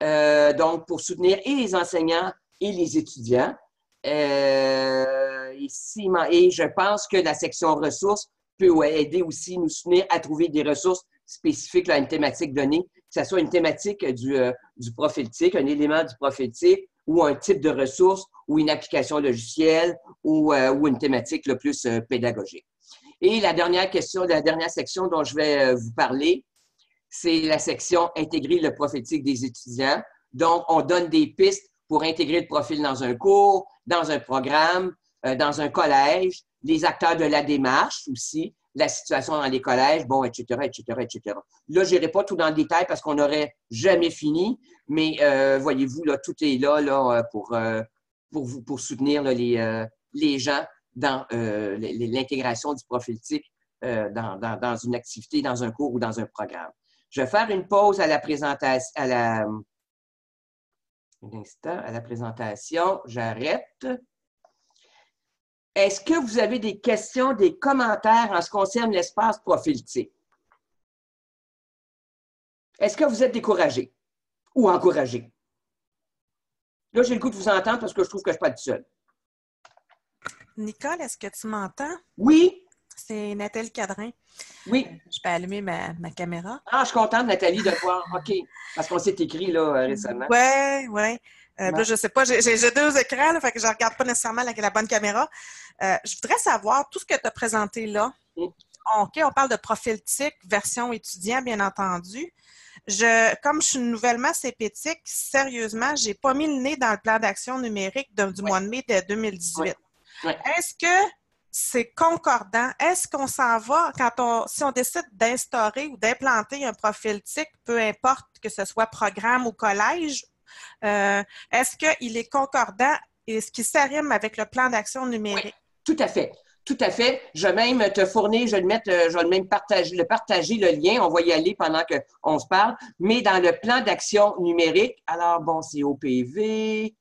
donc pour soutenir et les enseignants et les étudiants. Et je pense que la section ressources peut aider aussi nous soutenir à trouver des ressources spécifiques à une thématique donnée, que ce soit une thématique du prophétique, un élément du prophétique, ou un type de ressource, ou une application logicielle, ou une thématique le plus pédagogique. Et la dernière section dont je vais vous parler, c'est la section « Intégrer le prophétique des étudiants ». Donc, on donne des pistes pour intégrer le profil dans un cours, dans un programme, dans un collège, les acteurs de la démarche aussi, la situation dans les collèges, bon, etc., etc., etc. Là, je n'irai pas tout dans le détail parce qu'on n'aurait jamais fini, mais voyez-vous, là, tout est là pour soutenir là, les gens dans l'intégration du prophétique dans une activité, dans un cours ou dans un programme. Je vais faire une pause à la présentation, un instant, à la présentation. J'arrête. Est-ce que vous avez des questions, des commentaires en ce qui concerne l'espace prophétique? Est-ce que vous êtes découragé ou encouragé? Là, j'ai le goût de vous entendre parce que je trouve que je ne suis pas tout seul. Nicole, est-ce que tu m'entends? Oui. C'est Nathalie Cadrin. Oui. Je peux allumer ma caméra. Ah, je suis contente, Nathalie, de te voir. OK. Parce qu'on s'est écrit là récemment. Oui. Là, je ne sais pas, j'ai 2 écrans, là, fait que je ne regarde pas nécessairement la bonne caméra. Je voudrais savoir, tout ce que tu as présenté là, OK, on parle de profil TIC, version étudiant, bien entendu. Comme je suis nouvellement CPTIC, sérieusement, je n'ai pas mis le nez dans le plan d'action numérique du mois de mai de 2018. Ouais. Est-ce que c'est concordant? Est-ce qu'on s'en va si on décide d'instaurer ou d'implanter un profil TIC, peu importe que ce soit programme ou collège, est-ce qu'il est concordant et est-ce qu'il s'arrime avec le plan d'action numérique? Oui, tout à fait. Tout à fait. Je vais même te fournir, je vais même partager le lien. On va y aller pendant qu'on se parle. Mais dans le plan d'action numérique, alors bon, c'est OPV,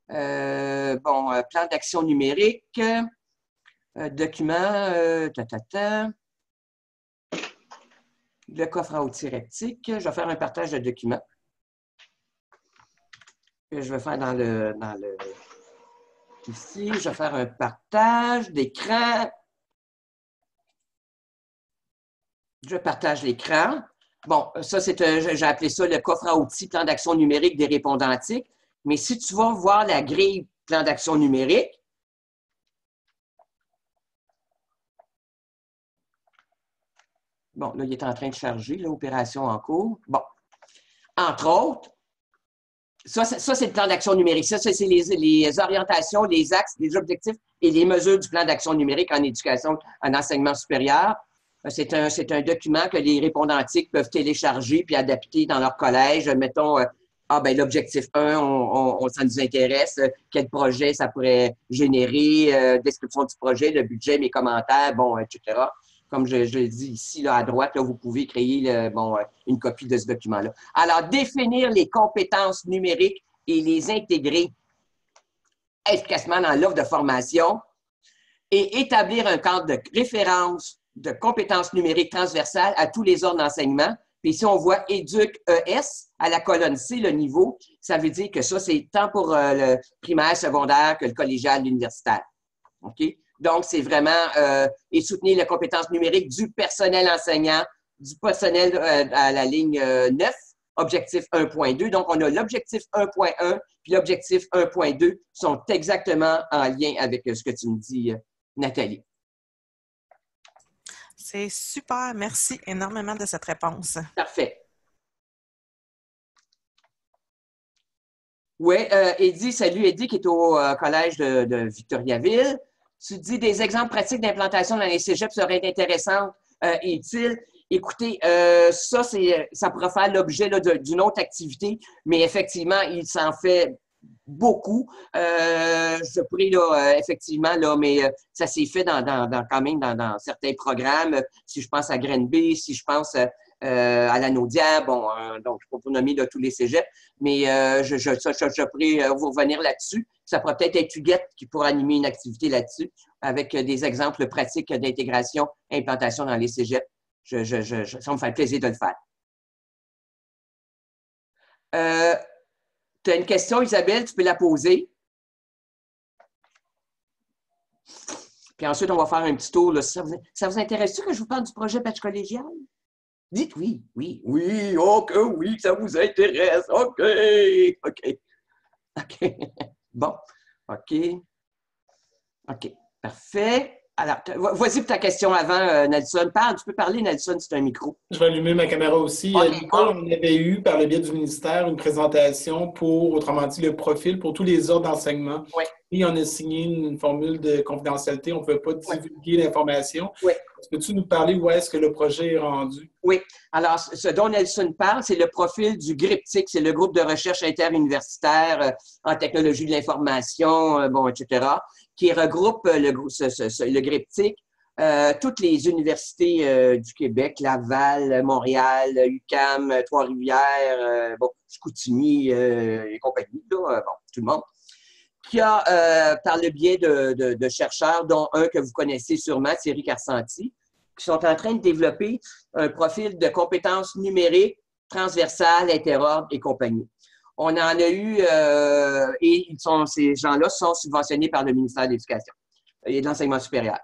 plan d'action numérique, document, le coffre à outils Reptic. Je vais faire un partage de documents. Que je vais faire dans le ici, je vais faire un partage d'écran. Je partage l'écran. Bon, ça, j'ai appelé ça le coffre à outils plan d'action numérique des répondantiques. Mais si tu vas voir la grille plan d'action numérique, bon, là, il est en train de charger, l'opération en cours. Bon, entre autres, ça c'est le plan d'action numérique. Ça, c'est les orientations, les axes, les objectifs et les mesures du plan d'action numérique en éducation, en enseignement supérieur. C'est un document que les répondantiques peuvent télécharger puis adapter dans leur collège. Mettons, l'objectif 1, ça nous intéresse. Quel projet ça pourrait générer, description du projet, le budget, mes commentaires, etc. Comme je le dis ici, là, à droite, là, vous pouvez créer une copie de ce document-là. Alors, définir les compétences numériques et les intégrer efficacement dans l'offre de formation et établir un cadre de référence de compétences numériques transversales à tous les ordres d'enseignement. Puis ici, on voit Éduc ES à la colonne C, le niveau. Ça veut dire que ça, c'est tant pour le primaire, secondaire que le collégial, l'universitaire. OK? Donc, c'est vraiment et soutenir les compétences numériques du personnel enseignant, du personnel à la ligne 9, objectif 1.2. Donc, on a l'objectif 1.1 puis l'objectif 1.2 sont exactement en lien avec ce que tu me dis, Nathalie. C'est super. Merci énormément de cette réponse. Parfait. Oui, Eddie, salut Eddie qui est au collège de Victoriaville. Tu dis des exemples pratiques d'implantation dans les cégeps seraient intéressants et utiles. Écoutez, ça pourrait faire l'objet d'une autre activité, mais effectivement, il s'en fait beaucoup. Je pourrais, effectivement, mais ça s'est fait quand même dans certains programmes. Si je pense à Grenby, si je pense à la Naudière, donc je ne peux pas vous nommer de tous les cégeps, mais je pourrais vous revenir là-dessus. Ça pourrait peut-être être Huguette qui pourra animer une activité là-dessus avec des exemples pratiques d'intégration et implantation dans les cégeps. Ça me fait plaisir de le faire. Tu as une question, Isabelle, tu peux la poser. Puis ensuite, on va faire un petit tour. Là. Ça vous intéresse-tu que je vous parle du projet Patch collégial? Dites oui, oui, oui, ok, oui, ça vous intéresse, ok, ok, ok. Bon, ok, ok, parfait. Alors, vas-y pour ta question avant, Nelson. Tu peux parler, Nelson, c'est un micro. Je vais allumer ma caméra aussi. Nicole, on avait eu, par le biais du ministère, une présentation pour, autrement dit, le profil pour tous les ordres d'enseignement. Oui. Et on a signé une formule de confidentialité. On ne pouvait pas divulguer l'information. Oui. Peux-tu nous parler où est-ce que le projet est rendu? Oui. Alors, ce dont Nelson parle, c'est le profil du GRIPTIC. C'est le groupe de recherche interuniversitaire en technologie de l'information, etc., qui regroupe le GRIPTIC, toutes les universités du Québec, Laval, Montréal, UQAM, Trois-Rivières, Chicoutimi et compagnie, tout le monde, qui a, par le biais de chercheurs, dont un que vous connaissez sûrement, Thierry Carsanti, qui sont en train de développer un profil de compétences numériques transversales, interordres et compagnie. On en a eu, et ces gens-là sont subventionnés par le ministère de l'Éducation et de l'Enseignement supérieur.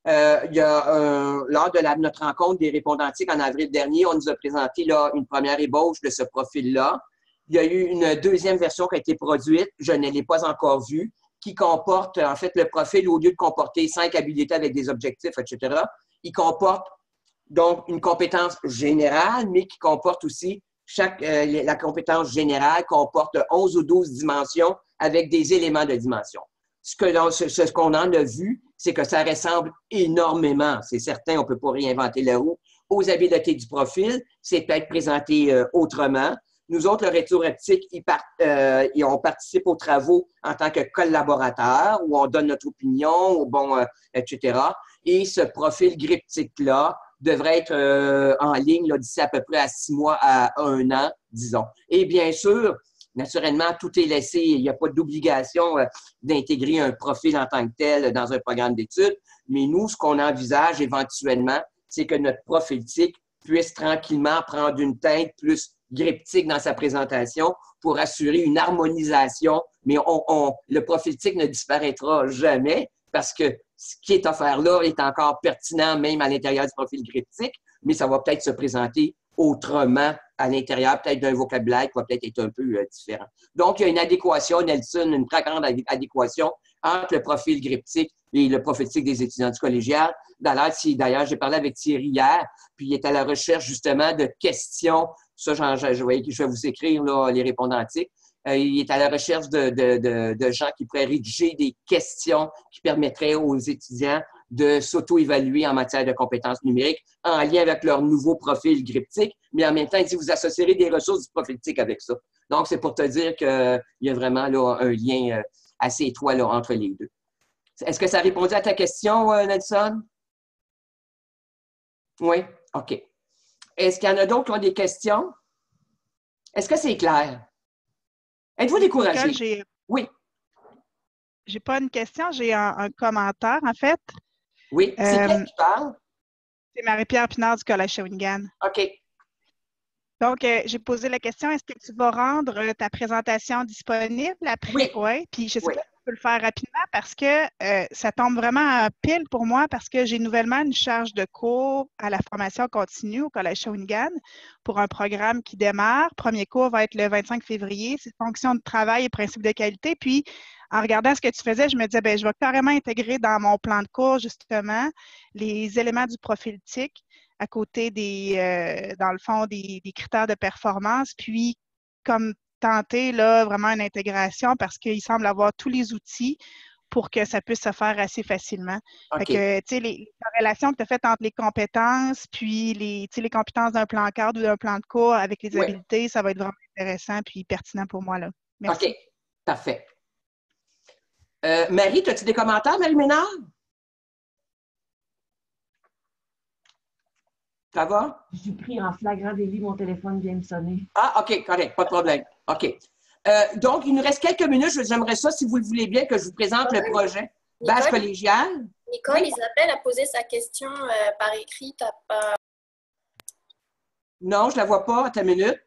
Lors de notre rencontre des répondantiques en avril dernier, on nous a présenté une première ébauche de ce profil-là. Il y a eu une deuxième version qui a été produite, je ne l'ai pas encore vue, qui comporte, en fait, le profil, au lieu de comporter 5 habiletés avec des objectifs, etc., il comporte donc une compétence générale, mais qui comporte aussi la compétence générale comporte 11 ou 12 dimensions avec des éléments de dimension. Ce qu'on en a vu, c'est que ça ressemble énormément, c'est certain, on ne peut pas réinventer la roue, aux habiletés du profil. C'est peut-être présenté autrement. Nous autres, le Retour Optique, on participe aux travaux en tant que collaborateurs, où on donne notre opinion, etc. Et ce profil GRIPTIC-là devrait être en ligne d'ici à peu près à 6 mois à 1 an, disons. Et bien sûr, naturellement, tout est laissé. Il n'y a pas d'obligation d'intégrer un profil en tant que tel dans un programme d'études. Mais nous, ce qu'on envisage éventuellement, c'est que notre profil TIC puisse tranquillement prendre une teinte plus GRIPTIC dans sa présentation pour assurer une harmonisation. Mais le profil TIC ne disparaîtra jamais parce que ce qui est offert là est encore pertinent même à l'intérieur du profil GRIPTIC, mais ça va peut-être se présenter autrement à l'intérieur, peut-être d'un vocabulaire qui va peut-être être un peu différent. Donc, il y a une adéquation, Nelson, une très grande adéquation entre le profil GRIPTIC et le profil TIC des étudiants du collégial. D'ailleurs, j'ai parlé avec Thierry hier, puis il est à la recherche justement de questions. Ça, je vais vous écrire là, les répondantiques. Il est à la recherche de gens qui pourraient rédiger des questions qui permettraient aux étudiants de s'auto-évaluer en matière de compétences numériques en lien avec leur nouveau profil GRIPTIC, mais en même temps, il dit vous associerez des ressources du profil TIC avec ça. Donc, c'est pour te dire qu'il y a vraiment là, un lien assez étroit là, entre les deux. Est-ce que ça a répondu à ta question, Nelson? Oui? OK. Est-ce qu'il y en a d'autres qui ont des questions? Est-ce que c'est clair? Êtes-vous découragé? Oui. J'ai pas une question, j'ai un commentaire, en fait. Oui. C'est qui qui parle? C'est Marie-Pierre Pinard du Collège Shawinigan. OK. Donc, j'ai posé la question, est-ce que tu vas rendre ta présentation disponible après? Oui. Oui. Puis, je sais pas si tu peux le faire rapidement parce que ça tombe vraiment pile pour moi parce que j'ai nouvellement une charge de cours à la formation continue au Collège Shawinigan pour un programme qui démarre. Premier cours va être le 25 février. C'est fonction de travail et principe de qualité. Puis, en regardant ce que tu faisais, je me disais, bien, je vais carrément intégrer dans mon plan de cours, justement, les éléments du profil TIC à côté dans le fond, des critères de performance, puis comme tenter là, vraiment une intégration parce qu'il semble avoir tous les outils pour que ça puisse se faire assez facilement. Okay. Fait que, tu sais, les corrélations que tu as faites entre les compétences, puis les compétences d'un plan cadre ou d'un plan de cours avec les habiletés, ça va être vraiment intéressant puis pertinent pour moi, là. Merci. OK, parfait. Marie, as-tu des commentaires, Marie Ménard? Ça va? Je suis pris en flagrant délit, mon téléphone vient de sonner. Ah, OK, correct, pas de problème. OK. Donc, il nous reste quelques minutes. J'aimerais ça, si vous le voulez bien, que je vous présente le projet Badge collégial. Nicole, Isabelle a posé sa question par écrit. T'as pas... Non, je ne la vois pas. Attends une minute.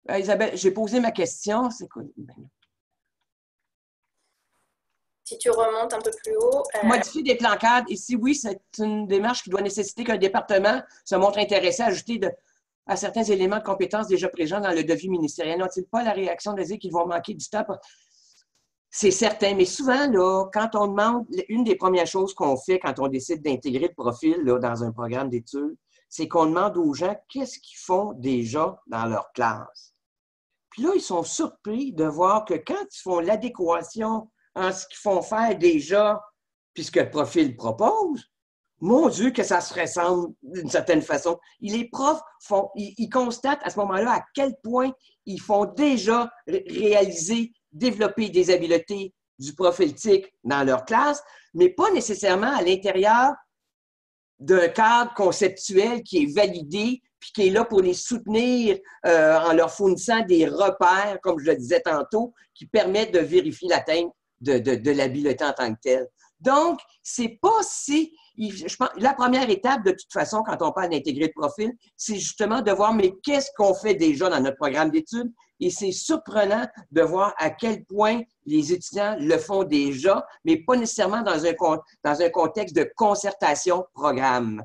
Isabelle, j'ai posé ma question. C'est quoi? Si tu remontes un peu plus haut. Modifier des plans cadres. Ici, oui, c'est une démarche qui doit nécessiter qu'un département se montre intéressé à ajouter à certains éléments de compétences déjà présents dans le devis ministériel. N'ont-ils pas la réaction de dire qu'ils vont manquer du temps? C'est certain, mais souvent, là, quand on demande, une des premières choses qu'on fait quand on décide d'intégrer le profil là, dans un programme d'études, c'est qu'on demande aux gens qu'est-ce qu'ils font déjà dans leur classe. Puis là, ils sont surpris de voir que quand ils font l'adéquation en ce qu'ils font faire déjà, puisque le profil propose, mon Dieu, que ça se ressemble d'une certaine façon. Les profs ils constatent à ce moment-là à quel point ils font déjà réaliser, développer des habiletés du profil TIC dans leur classe, mais pas nécessairement à l'intérieur d'un cadre conceptuel qui est validé puis qui est là pour les soutenir en leur fournissant des repères, comme je le disais tantôt, qui permettent de vérifier l'atteinte de l'habileté en tant que telle. Donc, c'est pas si... Je pense, la première étape, de toute façon, quand on parle d'intégrer le profil, c'est justement de voir, mais qu'est-ce qu'on fait déjà dans notre programme d'études? Et c'est surprenant de voir à quel point les étudiants le font déjà, mais pas nécessairement dans un contexte de concertation programme.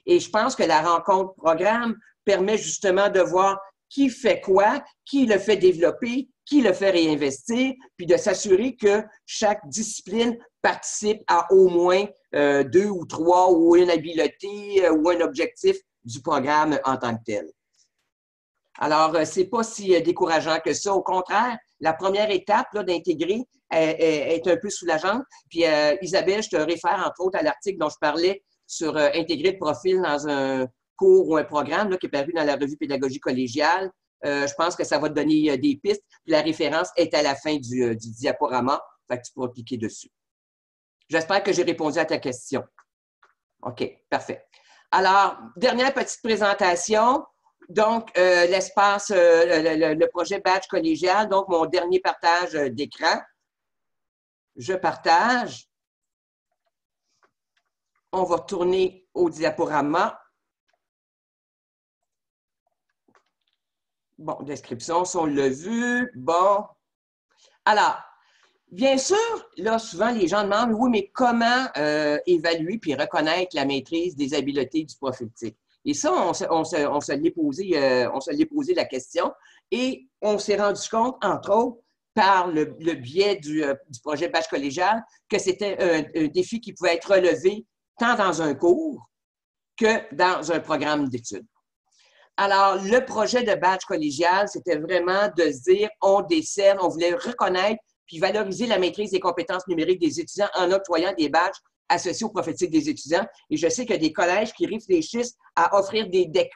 Et je pense que la rencontre programme permet justement de voir qui fait quoi, qui le fait développer, qui le fait réinvestir, puis de s'assurer que chaque discipline participe à au moins 2 ou 3 ou une habileté ou un objectif du programme en tant que tel. Alors, c'est pas si décourageant que ça. Au contraire, la première étape d'intégrer est un peu soulageante. Puis, Isabelle, je te réfère entre autres à l'article dont je parlais sur intégrer le profil dans un cours ou un programme là, qui est paru dans la revue Pédagogie collégiale. Je pense que ça va te donner des pistes. Puis la référence est à la fin du diaporama. Fait que tu pourras cliquer dessus. J'espère que j'ai répondu à ta question. OK, parfait. Alors, dernière petite présentation. Donc, l'espace, le projet Badge collégial. Donc, mon dernier partage d'écran. Je partage. On va tourner au diaporama. Bon, description, si on l'a vu. Bon. Alors, bien sûr, là, souvent, les gens demandent, oui, mais comment évaluer puis reconnaître la maîtrise des habiletés du profil TIC? Et ça, on se l'est posé la question et on s'est rendu compte, entre autres, par le biais du projet Badge collégial, que c'était un défi qui pouvait être relevé tant dans un cours que dans un programme d'études. Alors, le projet de Badge collégial, c'était vraiment de se dire, on décerne, on voulait reconnaître puis valoriser la maîtrise des compétences numériques des étudiants en octroyant des badges associés aux prophétiques des étudiants. Et je sais qu'il y a des collèges qui réfléchissent à offrir des DEC+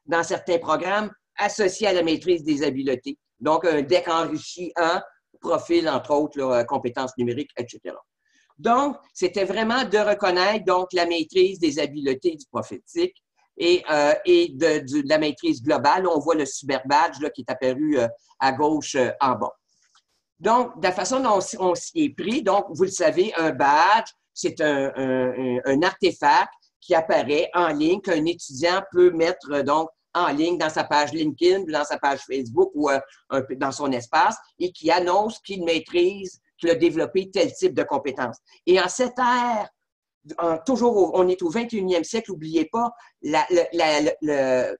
dans certains programmes associés à la maîtrise des habiletés. Donc, un DEC enrichi en profil, entre autres, là, compétences numériques, etc. Donc, c'était vraiment de reconnaître donc, la maîtrise des habiletés du prophétique et de la maîtrise globale. On voit le super badge là, qui est apparu à gauche en bas. Donc, de la façon dont on s'y est pris, donc, vous le savez, un badge, c'est un artefact qui apparaît en ligne qu'un étudiant peut mettre donc en ligne dans sa page LinkedIn, dans sa page Facebook ou dans son espace et qui annonce qu'il maîtrise, qu'il a développé tel type de compétences. Et en cette ère, on est au 21e siècle, n'oubliez pas, le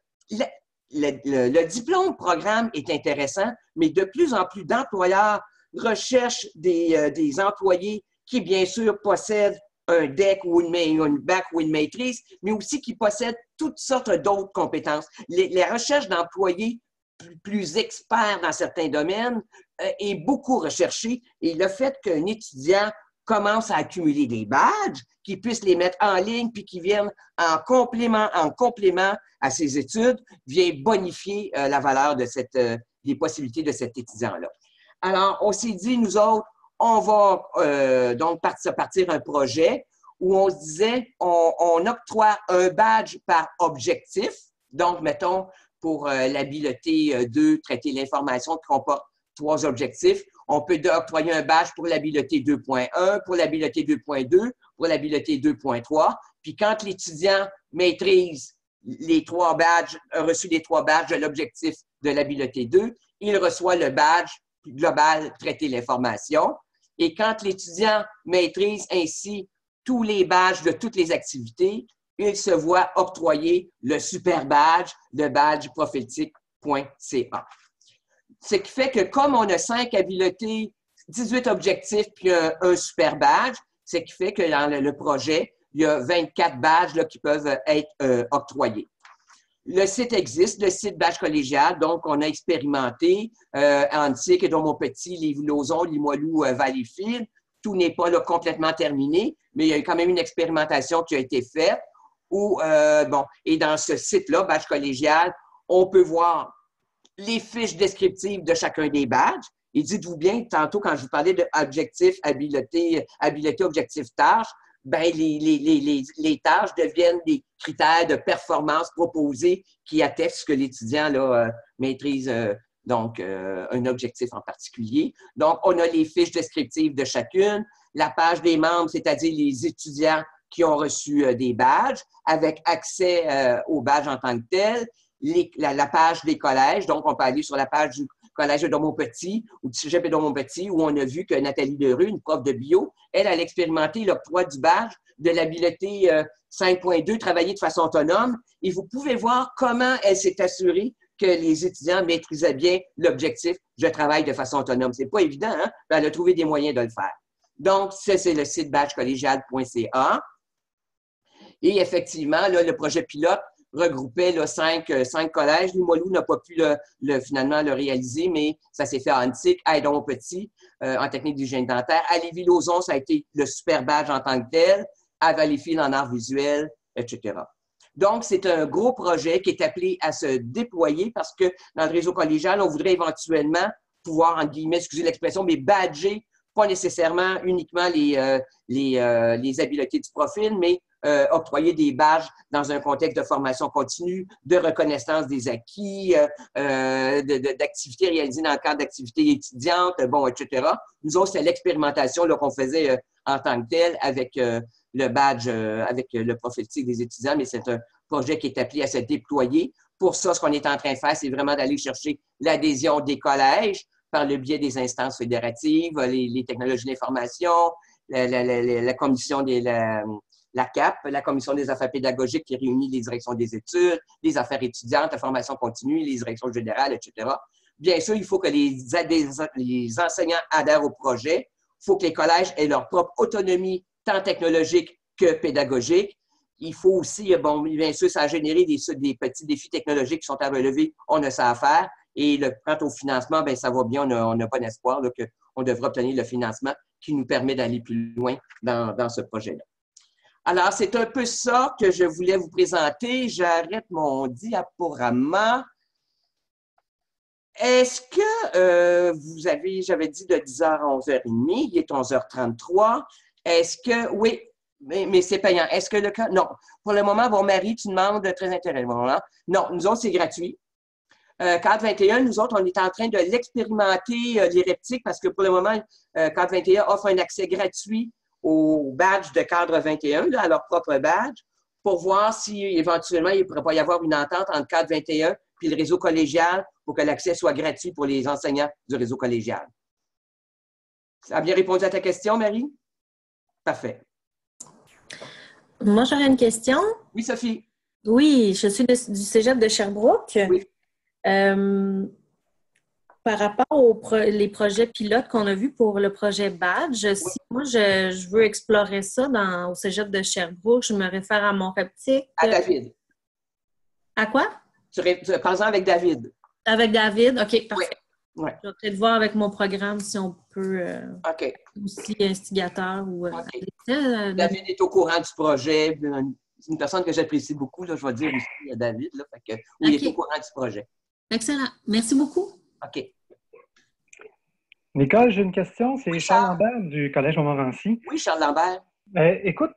diplôme programme est intéressant, mais de plus en plus d'employeurs recherchent des employés qui, bien sûr, possèdent un DEC ou une BAC ou une maîtrise, mais aussi qui possèdent toutes sortes d'autres compétences. Les recherches d'employés plus experts dans certains domaines est beaucoup recherchée et le fait qu'un étudiant commence à accumuler des badges, qu'il puisse les mettre en ligne puis qu'ils viennent en complément à ses études, vient bonifier la valeur de des possibilités de cet étudiant-là. Alors, on s'est dit, nous autres, on va donc partir un projet où on se disait, on octroie un badge par objectif. Donc, mettons, pour l'habileté 2, traiter l'information qui comporte 3 objectifs. On peut octroyer un badge pour l'habileté 2.1, pour l'habileté 2.2, pour l'habileté 2.3. Puis quand l'étudiant maîtrise les 3 badges, a reçu les 3 badges de l'objectif de l'habileté 2, il reçoit le badge global traiter l'information. Et quand l'étudiant maîtrise ainsi tous les badges de toutes les activités, il se voit octroyer le super badge, le badge prophétique.ca. Ce qui fait que comme on a 5 habiletés, 18 objectifs puis un super badge, ce qui fait que dans le projet, il y a 24 badges là, qui peuvent être octroyés. Le site existe, le site Badge collégial, donc on a expérimenté Antique, Édouard-Montpetit, Lévis-Lauzon, Limoilou, Valleyfield. Tout n'est pas là, complètement terminé, mais il y a quand même une expérimentation qui a été faite. Et dans ce site-là, Badge collégial, on peut voir les fiches descriptives de chacun des badges. Et dites-vous bien, tantôt, quand je vous parlais de objectif, habileté, objectif, tâche, ben les tâches deviennent des critères de performance proposés qui attestent que l'étudiant là, maîtrise un objectif en particulier. Donc, on a les fiches descriptives de chacune, la page des membres, c'est-à-dire les étudiants qui ont reçu des badges, avec accès aux badges en tant que tel, la page des collèges, donc on peut aller sur la page du collège Édouard-Montpetit ou du cégep Édouard-Montpetit où on a vu que Nathalie Derue, une prof de bio, elle a expérimenté l'octroi du badge de l'habileté 5.2, travailler de façon autonome, et vous pouvez voir comment elle s'est assurée que les étudiants maîtrisaient bien l'objectif « Je travaille de façon autonome ». C'est pas évident, hein? Mais elle a trouvé des moyens de le faire. Donc, ça, c'est le site badgecollégial.ca. Et effectivement, là, le projet pilote regroupait là, 5 collèges. Limoilou n'a pas pu finalement le réaliser, mais ça s'est fait à Antique, à Édouard-Montpetit, en technique d'hygiène dentaire. À Lévis-Lauzon, ça a été le super badge en tant que tel, à Valleyfield en art visuel, etc. Donc, c'est un gros projet qui est appelé à se déployer parce que dans le réseau collégial, on voudrait éventuellement pouvoir, en guillemets, excusez l'expression, mais badger, pas nécessairement uniquement les habiletés du profil, mais octroyer des badges dans un contexte de formation continue, de reconnaissance des acquis, d'activités réalisées dans le cadre d'activités étudiantes, etc. Nous autres, c'est l'expérimentation qu'on faisait en tant que telle avec le badge, avec le prophétique des étudiants, mais c'est un projet qui est appelé à se déployer. Pour ça, ce qu'on est en train de faire, c'est vraiment d'aller chercher l'adhésion des collèges par le biais des instances fédératives, les technologies d'information, la commission la CAP, la Commission des affaires pédagogiques qui réunit les directions des études, les affaires étudiantes, la formation continue, les directions générales, etc. Bien sûr, il faut que les enseignants adhèrent au projet. Il faut que les collèges aient leur propre autonomie, tant technologique que pédagogique. Il faut aussi, bien sûr, ça a généré des petits défis technologiques qui sont à relever. On a ça à faire. Et quant au financement, bien, ça va bien. On n'a pas d'espoir on devrait obtenir le financement qui nous permet d'aller plus loin dans ce projet-là. Alors, c'est un peu ça que je voulais vous présenter. J'arrête mon diaporama. Est-ce que vous avez, j'avais dit de 10h à 11h30, il est 11h33. Est-ce que, oui, mais c'est payant. Est-ce que le cas, non. Pour le moment, bon, Marie, tu demandes très intéressant. Non, nous autres, c'est gratuit. Cadre 21, nous autres, on est en train de l'expérimenter, l'IREPTIC, parce que pour le moment, Cadre 21 offre un accès gratuit au badge de Cadre 21, là, à leur propre badge, pour voir si éventuellement il ne pourrait pas y avoir une entente entre Cadre 21 puis le réseau collégial pour que l'accès soit gratuit pour les enseignants du réseau collégial. Ça a bien répondu à ta question, Marie? Parfait. Moi, j'aurais une question. Oui, Sophie. Oui, je suis du Cégep de Sherbrooke. Oui. Par rapport les projets pilotes qu'on a vus pour le projet Badge, oui. Si moi, je veux explorer ça au Cégep de Sherbrooke, je me réfère à mon REPTIC. À David. À quoi? Parle-en avec David. Avec David? OK, parfait. Oui. Ouais. Je vais peut-être voir avec mon programme si on peut OK. aussi instigateur ou... OK. David est au courant du projet. C'est une personne que j'apprécie beaucoup, là, je vais dire aussi à David. Là, fait que, oui, il est au courant du projet. Excellent. Merci beaucoup. OK. Nicole, j'ai une question. C'est Charles Lambert du Collège Montmorency. Oui, Charles Lambert. Écoute,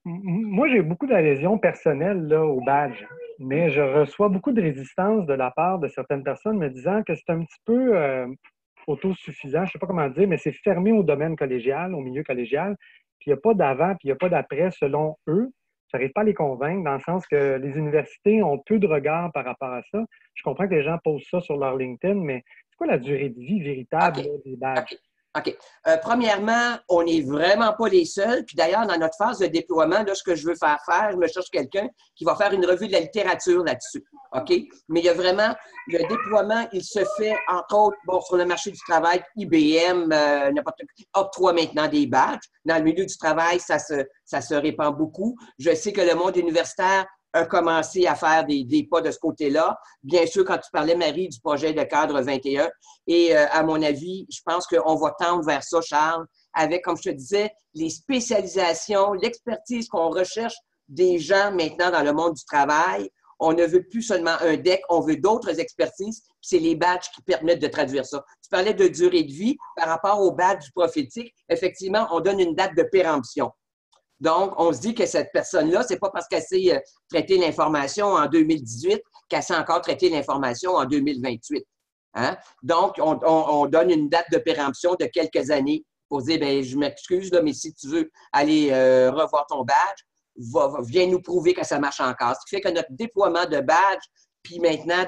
moi, j'ai beaucoup d'adhésions personnelles là, au badge, mais je reçois beaucoup de résistance de la part de certaines personnes me disant que c'est un petit peu autosuffisant, je ne sais pas comment dire, mais c'est fermé au domaine collégial, au milieu collégial, puis il n'y a pas d'avant, puis il n'y a pas d'après selon eux. Je n'arrive pas à les convaincre dans le sens que les universités ont peu de regard par rapport à ça. Je comprends que les gens posent ça sur leur LinkedIn, mais c'est quoi la durée de vie véritable là, des badges? OK. Premièrement, on n'est vraiment pas les seuls. Puis d'ailleurs, dans notre phase de déploiement, là, ce que je veux faire, je me cherche quelqu'un qui va faire une revue de la littérature là-dessus. OK? Mais il y a vraiment, le déploiement, il se fait, entre autres, bon, sur le marché du travail, IBM, octroie maintenant des badges. Dans le milieu du travail, ça se répand beaucoup. Je sais que le monde universitaire a commencé à faire des pas de ce côté-là. Bien sûr, quand tu parlais, Marie, du projet de cadre 21, et à mon avis, je pense qu'on va tendre vers ça, Charles, avec, comme je te disais, les spécialisations, l'expertise qu'on recherche des gens maintenant dans le monde du travail. On ne veut plus seulement un DEC, on veut d'autres expertises, puis c'est les badges qui permettent de traduire ça. Tu parlais de durée de vie par rapport au badge du prophétique. Effectivement, on donne une date de péremption. Donc, on se dit que cette personne-là, c'est pas parce qu'elle sait traiter l'information en 2018 qu'elle sait encore traiter l'information en 2028. Hein? Donc, on donne une date de péremption de quelques années pour dire, bien, je m'excuse, mais si tu veux aller revoir ton badge, viens nous prouver que ça marche encore. Ce qui fait que notre déploiement de badge, puis maintenant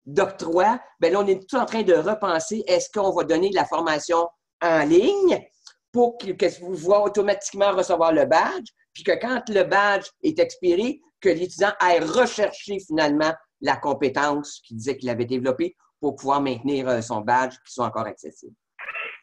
d'octroi, bien là, on est tout en train de repenser, est-ce qu'on va donner de la formation en ligne pour que vous voyez automatiquement recevoir le badge, puis que quand le badge est expiré, que l'étudiant aille rechercher finalement la compétence qu'il disait qu'il avait développée pour pouvoir maintenir son badge qui soit encore accessible.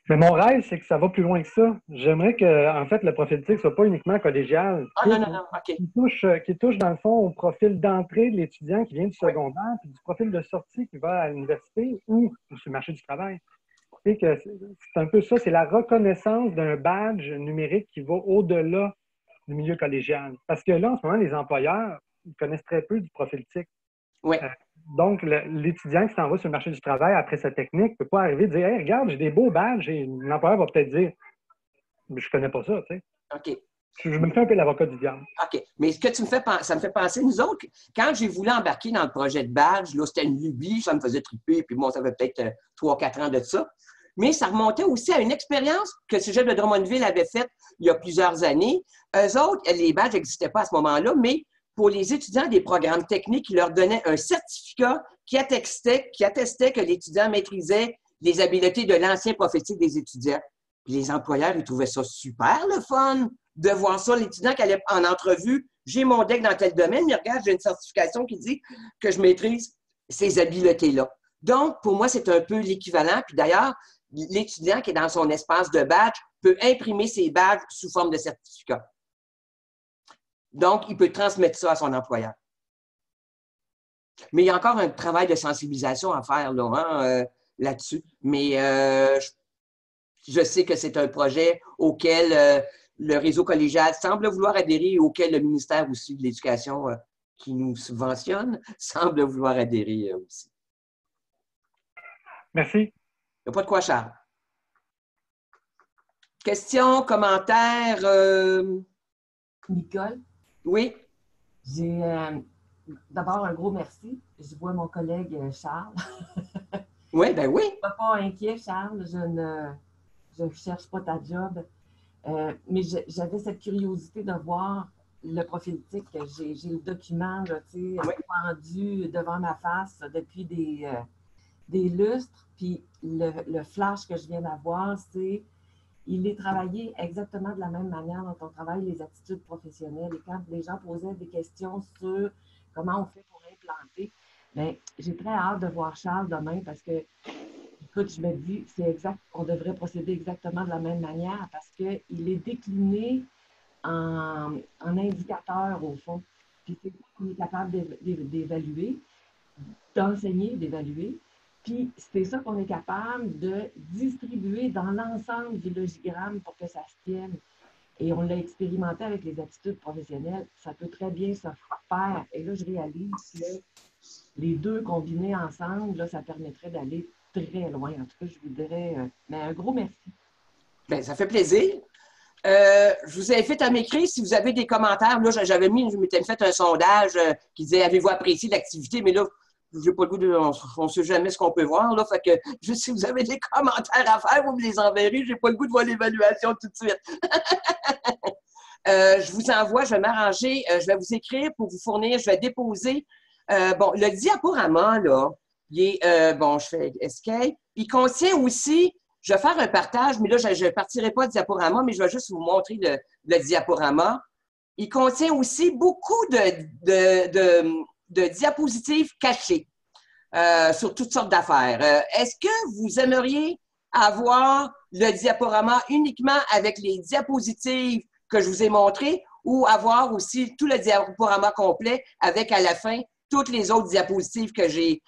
Mais mon rêve, c'est que ça va plus loin que ça. J'aimerais que, en fait, le prophétique ne soit pas uniquement collégial. Ah non, OK. Qui touche, dans le fond, au profil d'entrée de l'étudiant qui vient du secondaire, puis du profil de sortie qui va à l'université ou sur le marché du travail. Que c'est un peu ça, c'est la reconnaissance d'un badge numérique qui va au-delà du milieu collégial. Parce que là, en ce moment, les employeurs ils connaissent très peu du profil TIC. Oui. Donc, l'étudiant qui s'en va sur le marché du travail après sa technique ne peut pas arriver et dire « Hey, regarde, j'ai des beaux badges. » Et l'employeur va peut-être dire « Je connais pas ça. » tu sais. OK. Je me fais un peu l'avocat du diable. OK. Mais ce que tu me fais ça me fait penser, nous autres, quand j'ai voulu embarquer dans le projet de badge, là, c'était une lubie, ça me faisait triper, puis bon, ça fait peut-être 3-4 ans de ça. Mais ça remontait aussi à une expérience que le Cégep de Drummondville avait faite il y a plusieurs années. Eux autres, les badges n'existaient pas à ce moment-là, mais pour les étudiants des programmes techniques, ils leur donnaient un certificat qui attestait que l'étudiant maîtrisait les habiletés de l'ancien prophétique des étudiants. Puis les employeurs, ils trouvaient ça super, le fun, de voir ça. L'étudiant qui allait en entrevue, j'ai mon DEC dans tel domaine, mais regarde, j'ai une certification qui dit que je maîtrise ces habiletés-là. Donc, pour moi, c'est un peu l'équivalent. Puis d'ailleurs, l'étudiant qui est dans son espace de badge peut imprimer ses badges sous forme de certificat. Donc, il peut transmettre ça à son employeur. Mais il y a encore un travail de sensibilisation à faire là, là-dessus. Mais je sais que c'est un projet auquel le réseau collégial semble vouloir adhérer et auquel le ministère aussi de l'Éducation qui nous subventionne semble vouloir adhérer aussi. Merci. Il n'y a pas de quoi, Charles. Questions, commentaires? Nicole? Oui? J'ai d'abord un gros merci. Je vois mon collègue Charles. Oui, ben oui. Sois pas inquiet, Charles. Je ne cherche pas ta job. Mais j'avais cette curiosité de voir le profil TIC. J'ai le document là, rendu devant ma face depuis des lustres. Puis le flash que je viens d'avoir, c'est il est travaillé exactement de la même manière dont on travaille les attitudes professionnelles. Et quand les gens posaient des questions sur comment on fait pour implanter, bien, j'ai très hâte de voir Charles demain parce que, écoute, je me dis, c'est exact, on devrait procéder exactement de la même manière parce qu'il est décliné en indicateurs au fond. Puis c'est ça qu'on est capable d'évaluer, d'enseigner, d'évaluer. Puis c'est ça qu'on est capable de distribuer dans l'ensemble du logigramme pour que ça se tienne. Et on l'a expérimenté avec les attitudes professionnelles. Ça peut très bien se faire. Et là, je réalise que les deux combinés ensemble, là, ça permettrait d'aller très loin. En tout cas, je vous dirais mais un gros merci. Bien, ça fait plaisir. Je vous ai fait à m'écrire si vous avez des commentaires. Là, je m'étais fait un sondage qui disait « Avez-vous apprécié l'activité? » Mais là, j'ai pas le goût de. On ne sait jamais ce qu'on peut voir. Là, fait que juste si vous avez des commentaires à faire, vous me les enverrez. J'ai pas le goût de voir l'évaluation tout de suite. Je vous envoie, je vais m'arranger, je vais vous écrire pour vous fournir, je vais déposer. Bon, le diaporama, là, il est, bon, je fais escape. Il contient aussi, je vais faire un partage, mais là, je ne partirai pas de diaporama, mais je vais juste vous montrer le diaporama. Il contient aussi beaucoup de diapositives cachées sur toutes sortes d'affaires. Est-ce que vous aimeriez avoir le diaporama uniquement avec les diapositives que je vous ai montrées ou avoir aussi tout le diaporama complet avec à la fin toutes les autres diapositives que j'ai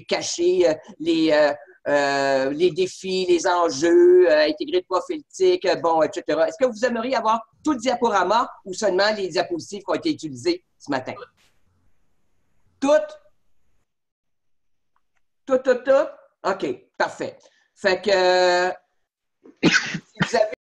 cachées, les défis, les enjeux, intégrer le profil TIC, bon, etc. Est-ce que vous aimeriez avoir tout le diaporama ou seulement les diapositives qui ont été utilisées ce matin? Toutes? Tout? OK, parfait. Fait que